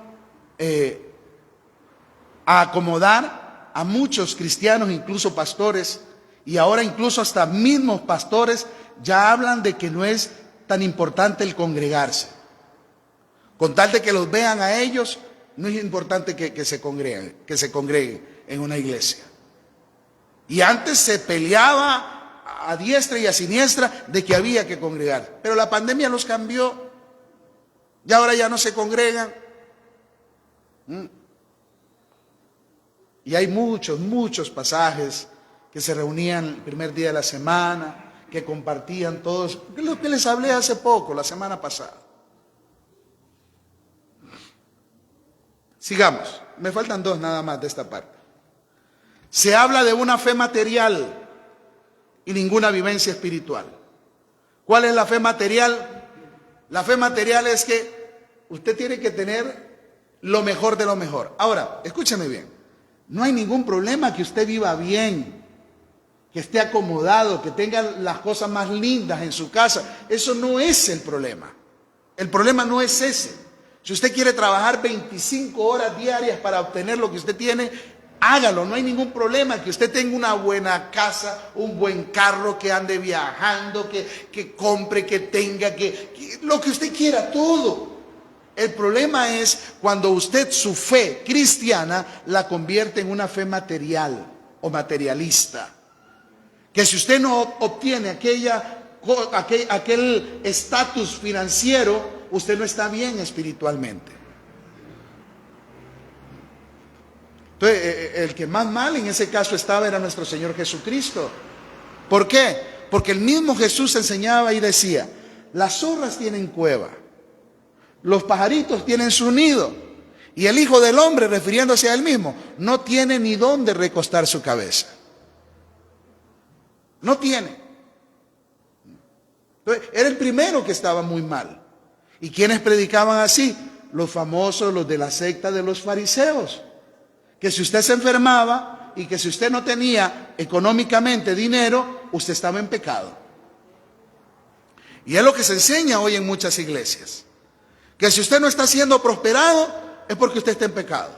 a acomodar a muchos cristianos, incluso pastores, y ahora incluso hasta mismos pastores ya hablan de que no es tan importante el congregarse. Con tal de que los vean a ellos, no es importante que se congreguen en una iglesia. Y antes se peleaba a diestra y a siniestra de que había que congregar. Pero la pandemia los cambió. Y ahora ya no se congregan. Y hay muchos pasajes que se reunían el primer día de la semana, que compartían todos. Lo que les hablé hace poco, la semana pasada. Sigamos, me faltan dos nada más de esta parte. Se habla de una fe material y ninguna vivencia espiritual. ¿Cuál es la fe material? La fe material es que usted tiene que tener lo mejor de lo mejor. Ahora, escúcheme bien, no hay ningún problema que usted viva bien, que esté acomodado, que tenga las cosas más lindas en su casa. Eso no es el problema. El problema no es ese. Si usted quiere trabajar 25 horas diarias para obtener lo que usted tiene, hágalo, no hay ningún problema. Que usted tenga una buena casa, un buen carro, que ande viajando, que compre, que tenga, que lo que usted quiera, todo. El problema es cuando usted su fe cristiana la convierte en una fe material o materialista. Que si usted no obtiene aquel estatus financiero, usted no está bien espiritualmente. Entonces, el que más mal en ese caso estaba era nuestro Señor Jesucristo. ¿Por qué? Porque el mismo Jesús enseñaba y decía, las zorras tienen cueva, los pajaritos tienen su nido, y el Hijo del Hombre, refiriéndose a él mismo, no tiene ni dónde recostar su cabeza. No tiene. Entonces, era el primero que estaba muy mal. ¿Y quiénes predicaban así? Los famosos, los de la secta de los fariseos. Que si usted se enfermaba y que si usted no tenía económicamente dinero, usted estaba en pecado. Y es lo que se enseña hoy en muchas iglesias. Que si usted no está siendo prosperado, es porque usted está en pecado.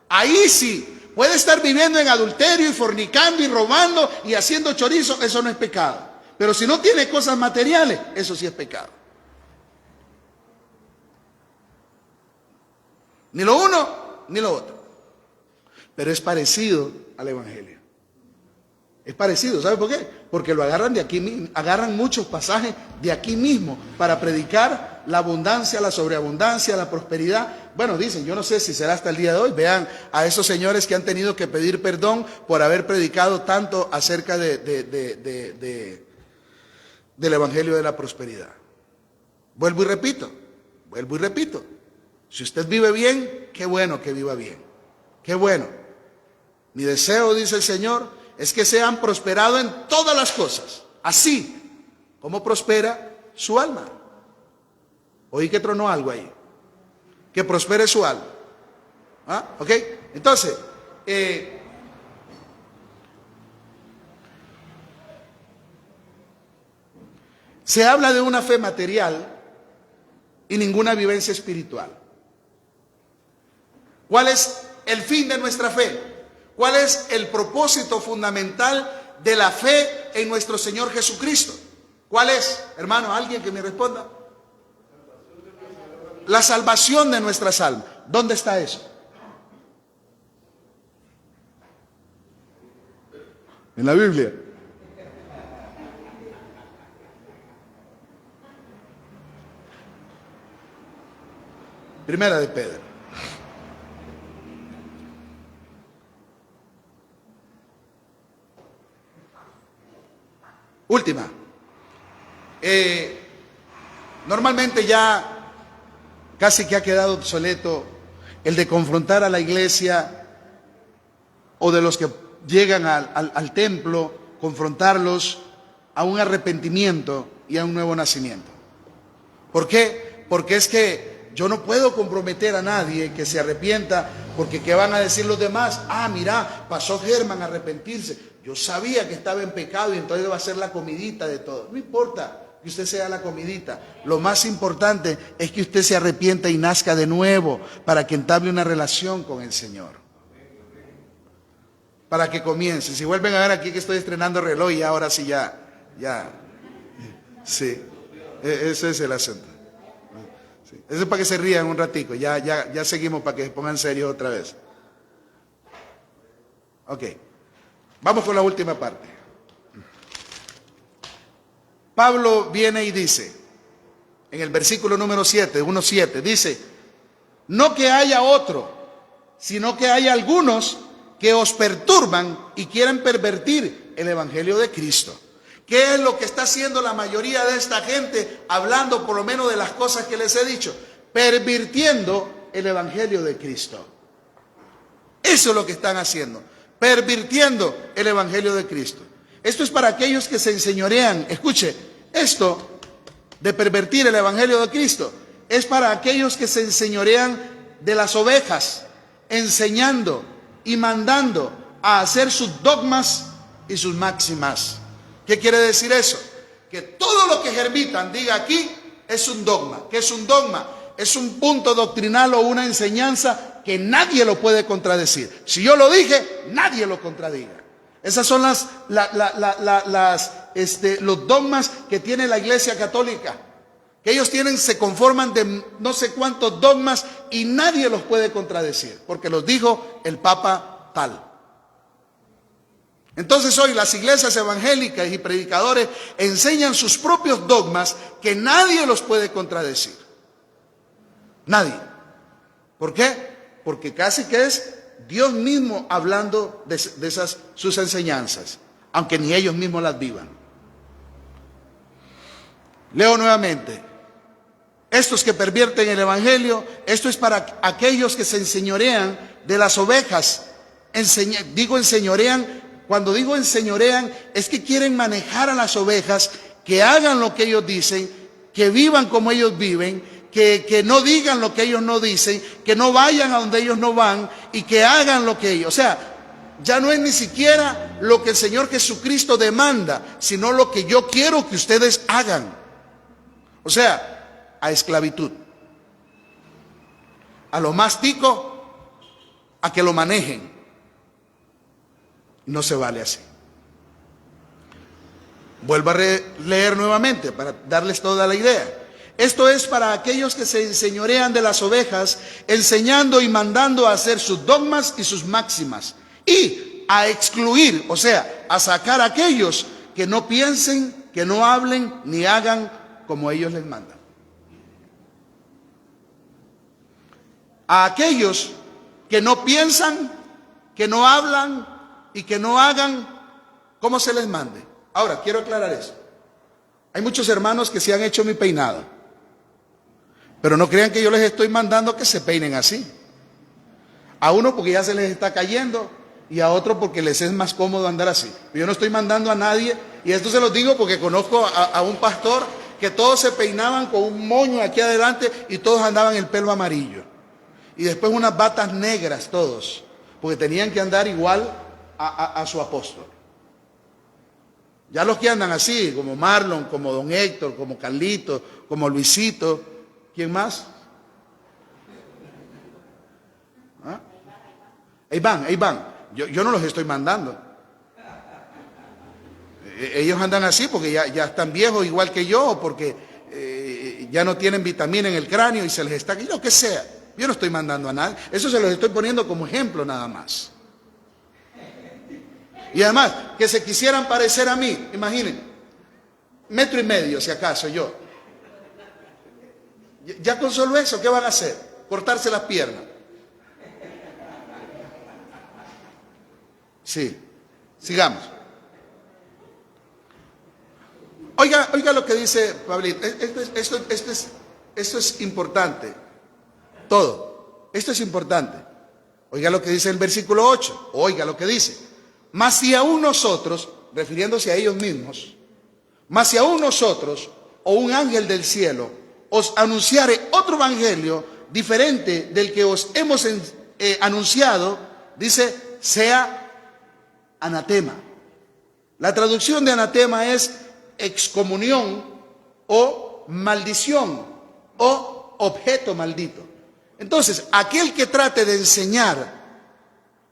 Ahí sí, puede estar viviendo en adulterio y fornicando y robando y haciendo chorizo, eso no es pecado. Pero si no tiene cosas materiales, eso sí es pecado. Ni lo uno, ni lo otro. Pero es parecido al Evangelio. Es parecido, ¿sabe por qué? Porque lo agarran de aquí mismo, agarran muchos pasajes de aquí mismo para predicar la abundancia, la sobreabundancia, la prosperidad. Bueno, dicen, yo no sé si será hasta el día de hoy. Vean a esos señores que han tenido que pedir perdón por haber predicado tanto acerca del Evangelio de la prosperidad. Vuelvo y repito. Si usted vive bien, qué bueno que viva bien. Qué bueno. Mi deseo, dice el Señor, es que sean prosperados en todas las cosas, así como prospera su alma. Oí que tronó algo ahí. Que prospere su alma. ¿Ah? ¿Ok? Entonces, Se habla de una fe material y ninguna vivencia espiritual. ¿Cuál es el fin de nuestra fe? ¿Cuál es el propósito fundamental de la fe en nuestro Señor Jesucristo? ¿Cuál es, hermano? ¿Alguien que me responda? La salvación de nuestras almas. ¿Dónde está eso? En la Biblia. Primera de Pedro. Última. Normalmente ya casi que ha quedado obsoleto el de confrontar a la iglesia o de los que llegan al templo, confrontarlos a un arrepentimiento y a un nuevo nacimiento. ¿Por qué? Porque es que yo no puedo comprometer a nadie que se arrepienta, porque ¿qué van a decir los demás? Ah, mira, pasó Germán a arrepentirse. Yo sabía que estaba en pecado y entonces va a ser la comidita de todo. No importa que usted sea la comidita. Lo más importante es que usted se arrepienta y nazca de nuevo para que entable una relación con el Señor. Para que comience. Si vuelven a ver aquí que estoy estrenando reloj y ahora sí ya. Sí, ese es el asunto. Sí. Eso es para que se rían un ratico. Ya seguimos para que se pongan serios otra vez. Ok. Vamos con la última parte. Pablo viene y dice, en el versículo número 7, 1:7, dice, no que haya otro, sino que hay algunos que os perturban y quieren pervertir el evangelio de Cristo. ¿Qué es lo que está haciendo la mayoría de esta gente, hablando por lo menos de las cosas que les he dicho? Pervirtiendo el evangelio de Cristo. Eso es lo que están haciendo, pervirtiendo el evangelio de Cristo. Esto es para aquellos que se enseñorean. Escuche, esto de pervertir el evangelio de Cristo es para aquellos que se enseñorean de las ovejas, enseñando y mandando a hacer sus dogmas y sus máximas. ¿Qué quiere decir eso? Que todo lo que Germitan diga aquí es un dogma. ¿Qué es un dogma? Es un punto doctrinal o una enseñanza que nadie lo puede contradecir. Si yo lo dije, nadie lo contradiga. Esas son los dogmas que tiene la Iglesia Católica. Que ellos se conforman de no sé cuántos dogmas y nadie los puede contradecir, porque los dijo el Papa tal. Entonces hoy las iglesias evangélicas y predicadores enseñan sus propios dogmas que nadie los puede contradecir. Nadie. ¿Por qué? Porque casi que es Dios mismo hablando de esas sus enseñanzas, aunque ni ellos mismos las vivan. Leo nuevamente. Estos que pervierten el evangelio, esto es para aquellos que se enseñorean de las ovejas. Digo enseñorean, cuando digo enseñorean es que quieren manejar a las ovejas, que hagan lo que ellos dicen, que vivan como ellos viven, que no digan lo que ellos no dicen, que no vayan a donde ellos no van y que hagan lo que ellos. O sea, ya no es ni siquiera lo que el Señor Jesucristo demanda, sino lo que yo quiero que ustedes hagan. O sea, a esclavitud. A lo más tico, a que lo manejen. No se vale así. Vuelvo a leer nuevamente para darles toda la idea. Esto es para aquellos que se enseñorean de las ovejas, enseñando y mandando a hacer sus dogmas y sus máximas. Y a excluir, o sea, a sacar a aquellos que no piensen, que no hablen ni hagan como ellos les mandan. A aquellos que no piensan, que no hablan y que no hagan como se les mande. Ahora, quiero aclarar eso. Hay muchos hermanos que se han hecho mi peinado, pero no crean que yo les estoy mandando que se peinen así. A uno porque ya se les está cayendo y a otro porque les es más cómodo andar así. Yo no estoy mandando a nadie, y esto se los digo porque conozco a un pastor que todos se peinaban con un moño aquí adelante y todos andaban el pelo amarillo. Y después unas batas negras todos, porque tenían que andar igual a su apóstol. Ya los que andan así, como Marlon, como Don Héctor, como Carlito, como Luisito. ¿Quién más? ¿Ah? Ahí van, ahí van. Yo no los estoy mandando. Ellos andan así porque ya están viejos igual que yo, porque ya no tienen vitamina en el cráneo y se les está... Lo que sea. Yo no estoy mandando a nadie. Eso se los estoy poniendo como ejemplo nada más. Y además, que se quisieran parecer a mí, imaginen, 1,5 metros si acaso yo. Ya con solo eso, ¿qué van a hacer? Cortarse las piernas. Sí, sigamos. Oiga lo que dice Pablito. Esto es importante. Todo. Esto es importante. Oiga lo que dice el versículo 8. Oiga lo que dice. Mas si aún nosotros, refiriéndose a ellos mismos, mas si aún nosotros o un ángel del cielo os anunciare otro evangelio diferente del que os hemos anunciado, dice, sea anatema. La traducción de anatema es excomunión o maldición o objeto maldito. Entonces, aquel que trate de enseñar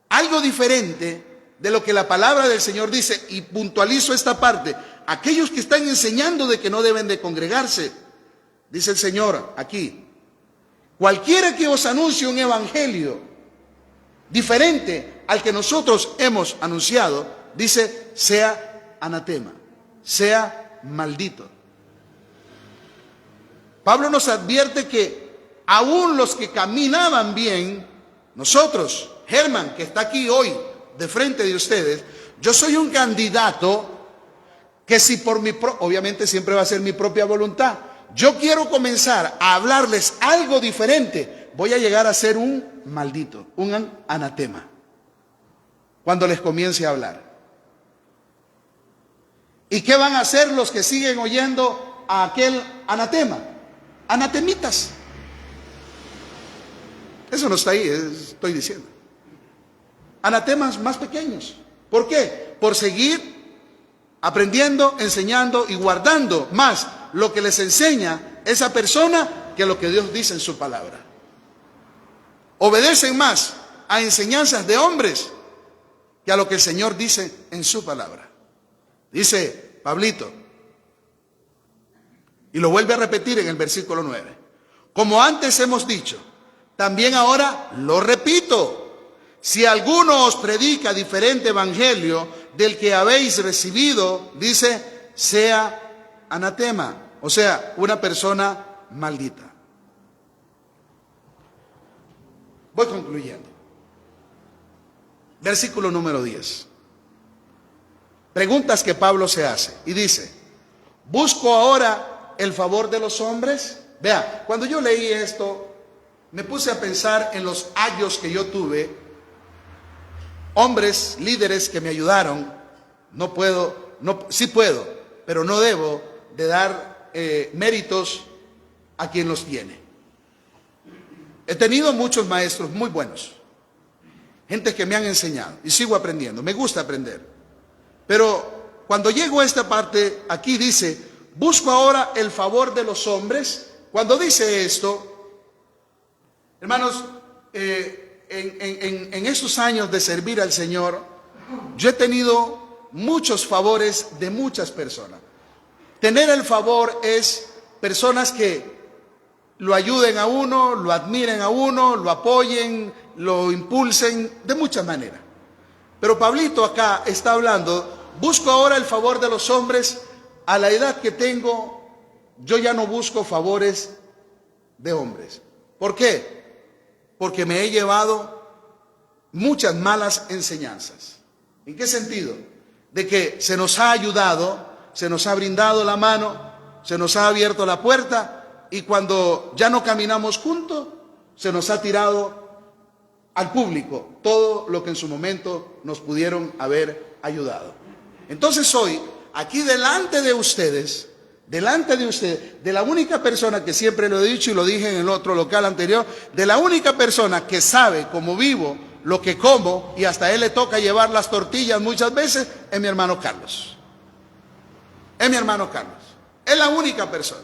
algo diferente de lo que la palabra del Señor dice, y puntualizo esta parte, aquellos que están enseñando de que no deben de congregarse, dice el Señor aquí, cualquiera que os anuncie un evangelio diferente al que nosotros hemos anunciado, dice, sea anatema, sea maldito. Pablo nos advierte que aún los que caminaban bien, nosotros, Germán, que está aquí hoy de frente de ustedes, yo soy un candidato que si por obviamente siempre va a ser mi propia voluntad, yo quiero comenzar a hablarles algo diferente, voy a llegar a ser un maldito, un anatema, cuando les comience a hablar. ¿Y qué van a hacer los que siguen oyendo a aquel anatema? Anatemitas. Eso no está ahí, estoy diciendo. Anatemas más pequeños. ¿Por qué? Por seguir aprendiendo, enseñando y guardando más lo que les enseña esa persona que lo que Dios dice en su palabra. Obedecen más a enseñanzas de hombres que a lo que el Señor dice en su palabra. Dice Pablito, y lo vuelve a repetir en el versículo 9. Como antes hemos dicho, también ahora lo repito. Si alguno os predica diferente evangelio del que habéis recibido, dice, sea anatema, o sea, una persona maldita. Voy concluyendo. Versículo número 10. Preguntas que Pablo se hace y dice, ¿busco ahora el favor de los hombres? Vea, cuando yo leí esto, me puse a pensar en los años que yo tuve, hombres, líderes que me ayudaron. Sí puedo, pero no debo de dar méritos a quien los tiene. He tenido muchos maestros muy buenos, gente que me han enseñado y sigo aprendiendo, me gusta aprender. Pero cuando llego a esta parte, aquí dice, busco ahora el favor de los hombres. Cuando dice esto, hermanos, en estos años de servir al Señor, yo he tenido muchos favores de muchas personas. Tener el favor es personas que lo ayuden a uno, lo admiren a uno, lo apoyen, lo impulsen, de muchas maneras. Pero Pablito acá está hablando, busco ahora el favor de los hombres. A la edad que tengo, yo ya no busco favores de hombres. ¿Por qué? Porque me he llevado muchas malas enseñanzas. ¿En qué sentido? De que se nos ha ayudado, se nos ha brindado la mano, se nos ha abierto la puerta, y cuando ya no caminamos juntos, se nos ha tirado al público todo lo que en su momento nos pudieron haber ayudado. Entonces hoy, aquí delante de ustedes, de la única persona que siempre lo he dicho y lo dije en el otro local anterior, de la única persona que sabe cómo vivo, lo que como, y hasta a él le toca llevar las tortillas muchas veces, es mi hermano Carlos. es mi hermano Carlos. Es la única persona.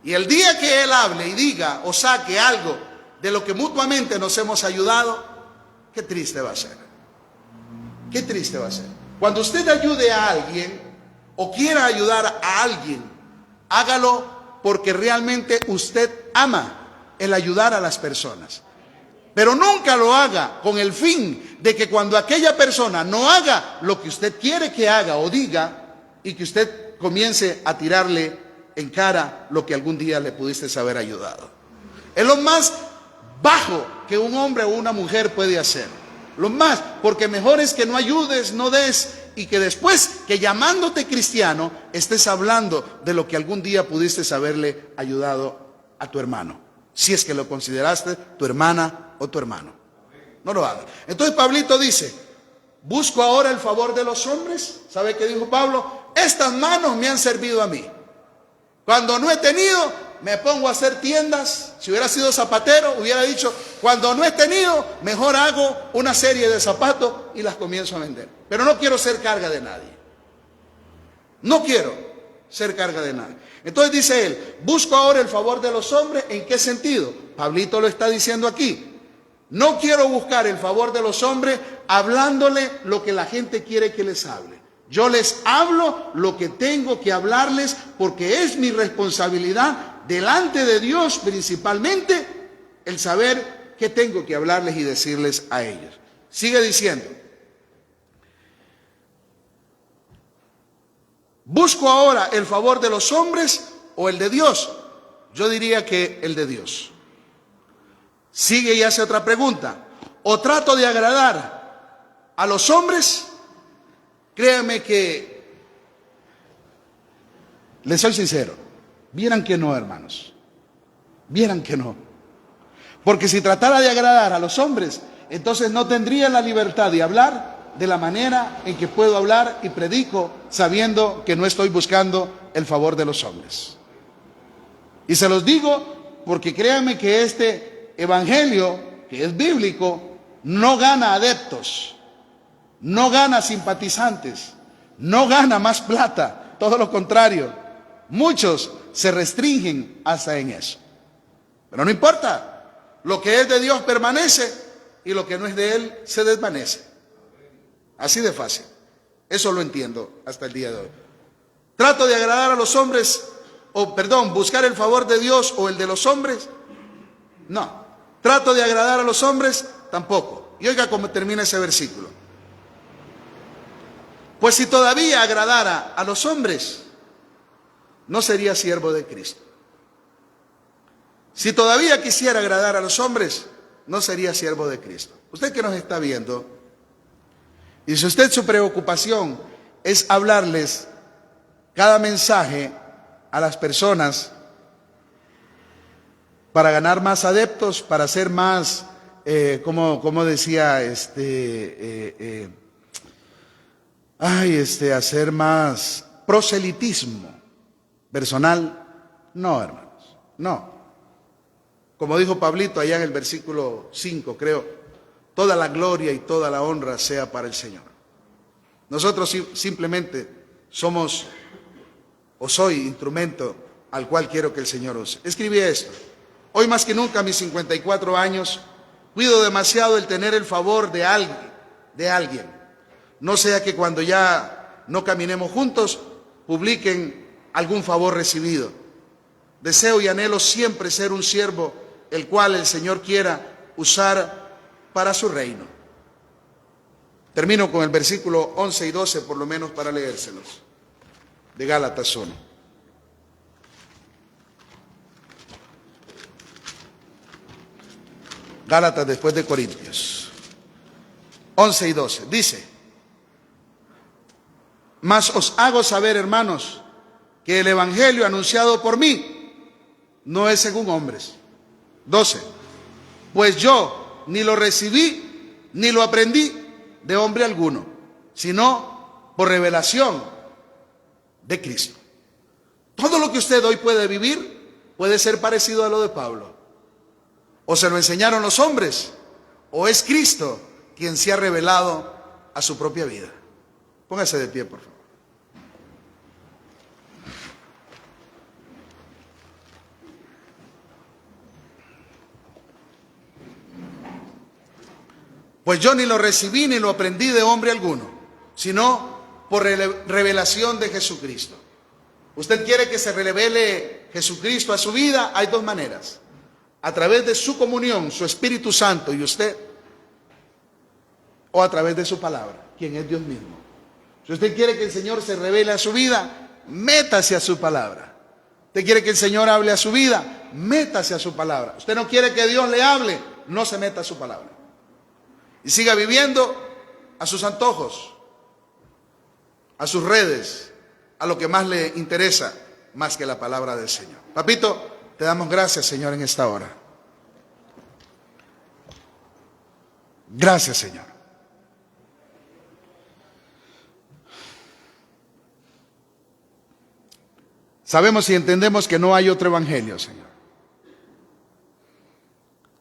Y el día que él hable y diga o saque algo de lo que mutuamente nos hemos ayudado, qué triste va a ser. Qué triste va a ser. Cuando usted ayude a alguien o quiera ayudar a alguien, hágalo porque realmente usted ama el ayudar a las personas. Pero nunca lo haga con el fin de que cuando aquella persona no haga lo que usted quiere que haga o diga, y que usted comience a tirarle en cara lo que algún día le pudiste haber ayudado. Es lo más bajo que un hombre o una mujer puede hacer. Lo más, porque mejor es que no ayudes, no des, y que después que llamándote cristiano estés hablando de lo que algún día pudiste haberle ayudado a tu hermano, si es que lo consideraste tu hermana o tu hermano. No lo hagas. Entonces Pablito dice, busco ahora el favor de los hombres. ¿Sabe qué dijo Pablo? Estas manos me han servido a mí. Cuando no he tenido, me pongo a hacer tiendas. Si hubiera sido zapatero, hubiera dicho, cuando no he tenido, mejor hago una serie de zapatos y las comienzo a vender. Pero no quiero ser carga de nadie. No quiero ser carga de nadie. Entonces dice él, busco ahora el favor de los hombres. ¿En qué sentido? Pablito lo está diciendo aquí. No quiero buscar el favor de los hombres hablándole lo que la gente quiere que les hable. Yo les hablo lo que tengo que hablarles porque es mi responsabilidad delante de Dios principalmente el saber qué tengo que hablarles y decirles a ellos. Sigue diciendo, busco ahora el favor de los hombres o el de Dios. Yo diría que el de Dios. Sigue y hace otra pregunta. ¿O trato de agradar a los hombres? Créanme que, les soy sincero, vieran que no, hermanos. Vieran que no. Porque si tratara de agradar a los hombres, entonces no tendría la libertad de hablar de la manera en que puedo hablar y predico sabiendo que no estoy buscando el favor de los hombres. Y se los digo porque créanme que este evangelio, que es bíblico, no gana adeptos, no gana simpatizantes, no gana más plata, todo lo contrario. Muchos se restringen hasta en eso. Pero no importa, lo que es de Dios permanece y lo que no es de Él se desvanece. Así de fácil. Eso lo entiendo hasta el día de hoy. Trato de agradar a los hombres, buscar el favor de Dios o el de los hombres. No. Trato de agradar a los hombres, tampoco. Y oiga cómo termina ese versículo. Pues si todavía agradara a los hombres, no sería siervo de Cristo. Si todavía quisiera agradar a los hombres, no sería siervo de Cristo. Usted que nos está viendo, y si usted su preocupación es hablarles cada mensaje a las personas para ganar más adeptos, para hacer más, como decía, hacer más proselitismo personal. No, hermanos, no. Como dijo Pablito allá en el versículo 5, creo, toda la gloria y toda la honra sea para el Señor. Nosotros simplemente somos, o soy, instrumento al cual quiero que el Señor use. Escribí esto. Hoy más que nunca, a mis 54 años, cuido demasiado el tener el favor de alguien. No sea que cuando ya no caminemos juntos, publiquen algún favor recibido. Deseo y anhelo siempre ser un siervo, el cual el Señor quiera usar para su reino. Termino con el versículo 11 y 12, por lo menos para leérselos, de Gálatas 1. Gálatas después de Corintios 11 y 12 dice: mas os hago saber, hermanos, que el evangelio anunciado por mí no es según hombres. 12. Pues yo ni lo recibí ni lo aprendí de hombre alguno, sino por revelación de Cristo. Todo lo que usted hoy puede vivir puede ser parecido a lo de Pablo. O se lo enseñaron los hombres, o es Cristo quien se ha revelado a su propia vida. Póngase de pie, por favor. Pues yo ni lo recibí ni lo aprendí de hombre alguno, sino por revelación de Jesucristo. ¿Usted quiere que se revele Jesucristo a su vida? Hay dos maneras: a través de su comunión, su Espíritu Santo y usted, o a través de su palabra, quien es Dios mismo. Si usted quiere que el Señor se revele a su vida, métase a su palabra. Usted quiere que el Señor hable a su vida, métase a su palabra. Usted no quiere que Dios le hable, no se meta a su palabra. Y siga viviendo a sus antojos, a sus redes, a lo que más le interesa, más que la palabra del Señor. Papito, te damos gracias, Señor, en esta hora. Gracias, Señor. Sabemos y entendemos que no hay otro evangelio, Señor,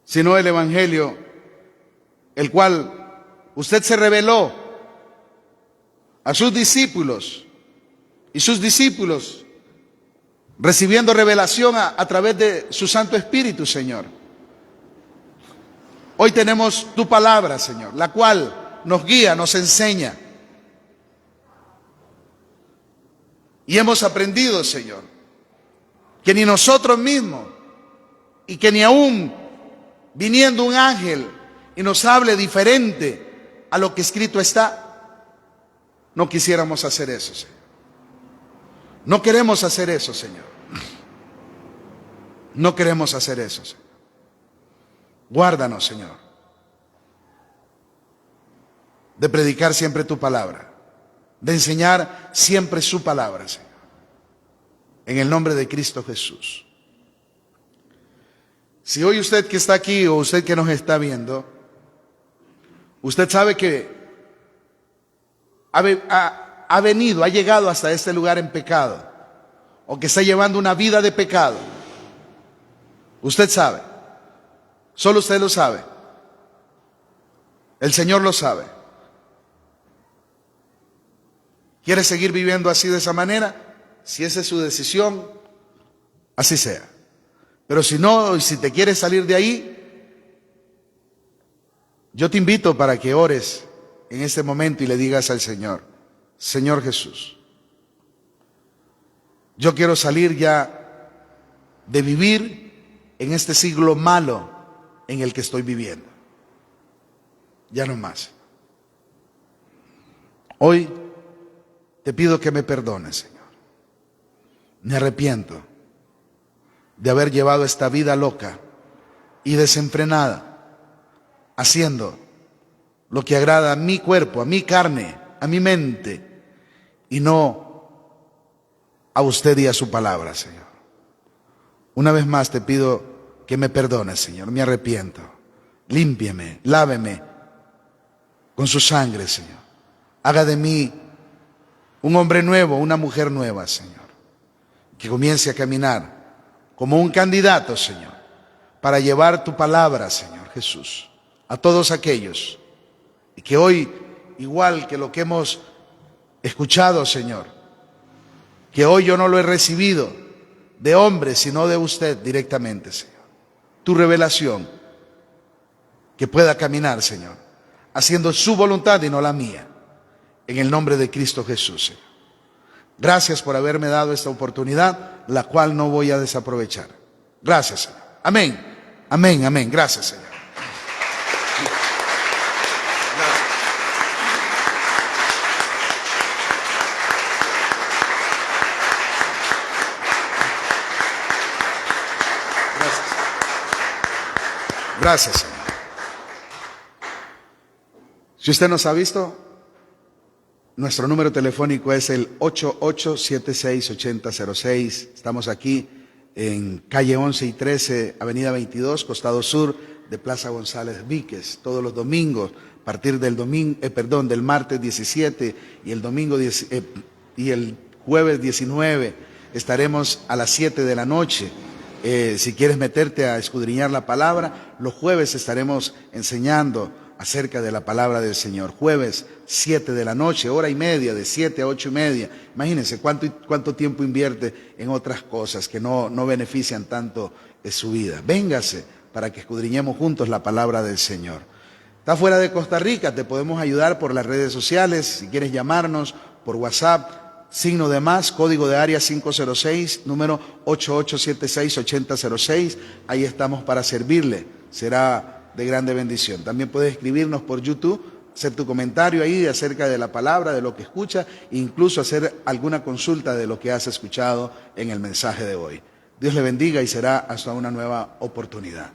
sino el evangelio, el cual usted se reveló a sus discípulos, y sus discípulos recibiendo revelación a través de su Santo Espíritu, Señor. Hoy tenemos tu palabra, Señor, la cual nos guía, nos enseña. Y hemos aprendido, Señor, que ni nosotros mismos, y que ni aún viniendo un ángel y nos hable diferente a lo que escrito está, no quisiéramos hacer eso, Señor. No queremos hacer eso, Señor. No queremos hacer eso, Señor. Guárdanos, Señor, de predicar siempre tu palabra, de enseñar siempre su palabra, Señor. En el nombre de Cristo Jesús. Si hoy usted que está aquí o usted que nos está viendo, usted sabe que ha venido, ha llegado hasta este lugar en pecado, o que está llevando una vida de pecado, usted sabe, solo usted lo sabe, el Señor lo sabe. ¿Quiere seguir viviendo así, de esa manera? Si esa es su decisión, así sea. Pero si no, si te quieres salir de ahí, yo te invito para que ores en este momento y le digas al Señor: Señor Jesús, yo quiero salir ya de vivir en este siglo malo en el que estoy viviendo. Ya no más. Hoy te pido que me perdones, Señor. Me arrepiento de haber llevado esta vida loca y desenfrenada, haciendo lo que agrada a mi cuerpo, a mi carne, a mi mente, y no a usted y a su palabra, Señor. Una vez más te pido que me perdones, Señor. Me arrepiento. Límpieme, láveme con su sangre, Señor. Haga de mí un hombre nuevo, una mujer nueva, Señor. Que comience a caminar como un candidato, Señor, para llevar tu palabra, Señor Jesús, a todos aquellos. Y que hoy, igual que lo que hemos escuchado, Señor, que hoy yo no lo he recibido de hombre, sino de usted directamente, Señor. Tu revelación, que pueda caminar, Señor, haciendo su voluntad y no la mía. En el nombre de Cristo Jesús, Señor. Gracias por haberme dado esta oportunidad, la cual no voy a desaprovechar. Gracias, Señor. Amén. Amén, amén. Gracias, Señor. Gracias. Gracias, Señor. Si usted nos ha visto, nuestro número telefónico es el 88768006. Estamos aquí en calle 11 y 13, avenida 22, costado sur de Plaza González Víquez. Todos los domingos, a partir del del martes 17 y el domingo y el jueves 19, estaremos a las 7 de la noche. Si quieres meterte a escudriñar la palabra, los jueves estaremos enseñando acerca de la palabra del Señor. Jueves 7 de la noche, hora y media, de 7 a 8 y media. Imagínense cuánto tiempo invierte en otras cosas que no benefician tanto su vida. Véngase para que escudriñemos juntos la palabra del Señor. Está fuera de Costa Rica, te podemos ayudar por las redes sociales, si quieres llamarnos por WhatsApp, signo de más, código de área 506, número 8876-8006, ahí estamos para servirle, será de grande bendición. También puedes escribirnos por YouTube, hacer tu comentario ahí acerca de la palabra, de lo que escucha, e incluso hacer alguna consulta de lo que has escuchado en el mensaje de hoy. Dios le bendiga y será hasta una nueva oportunidad.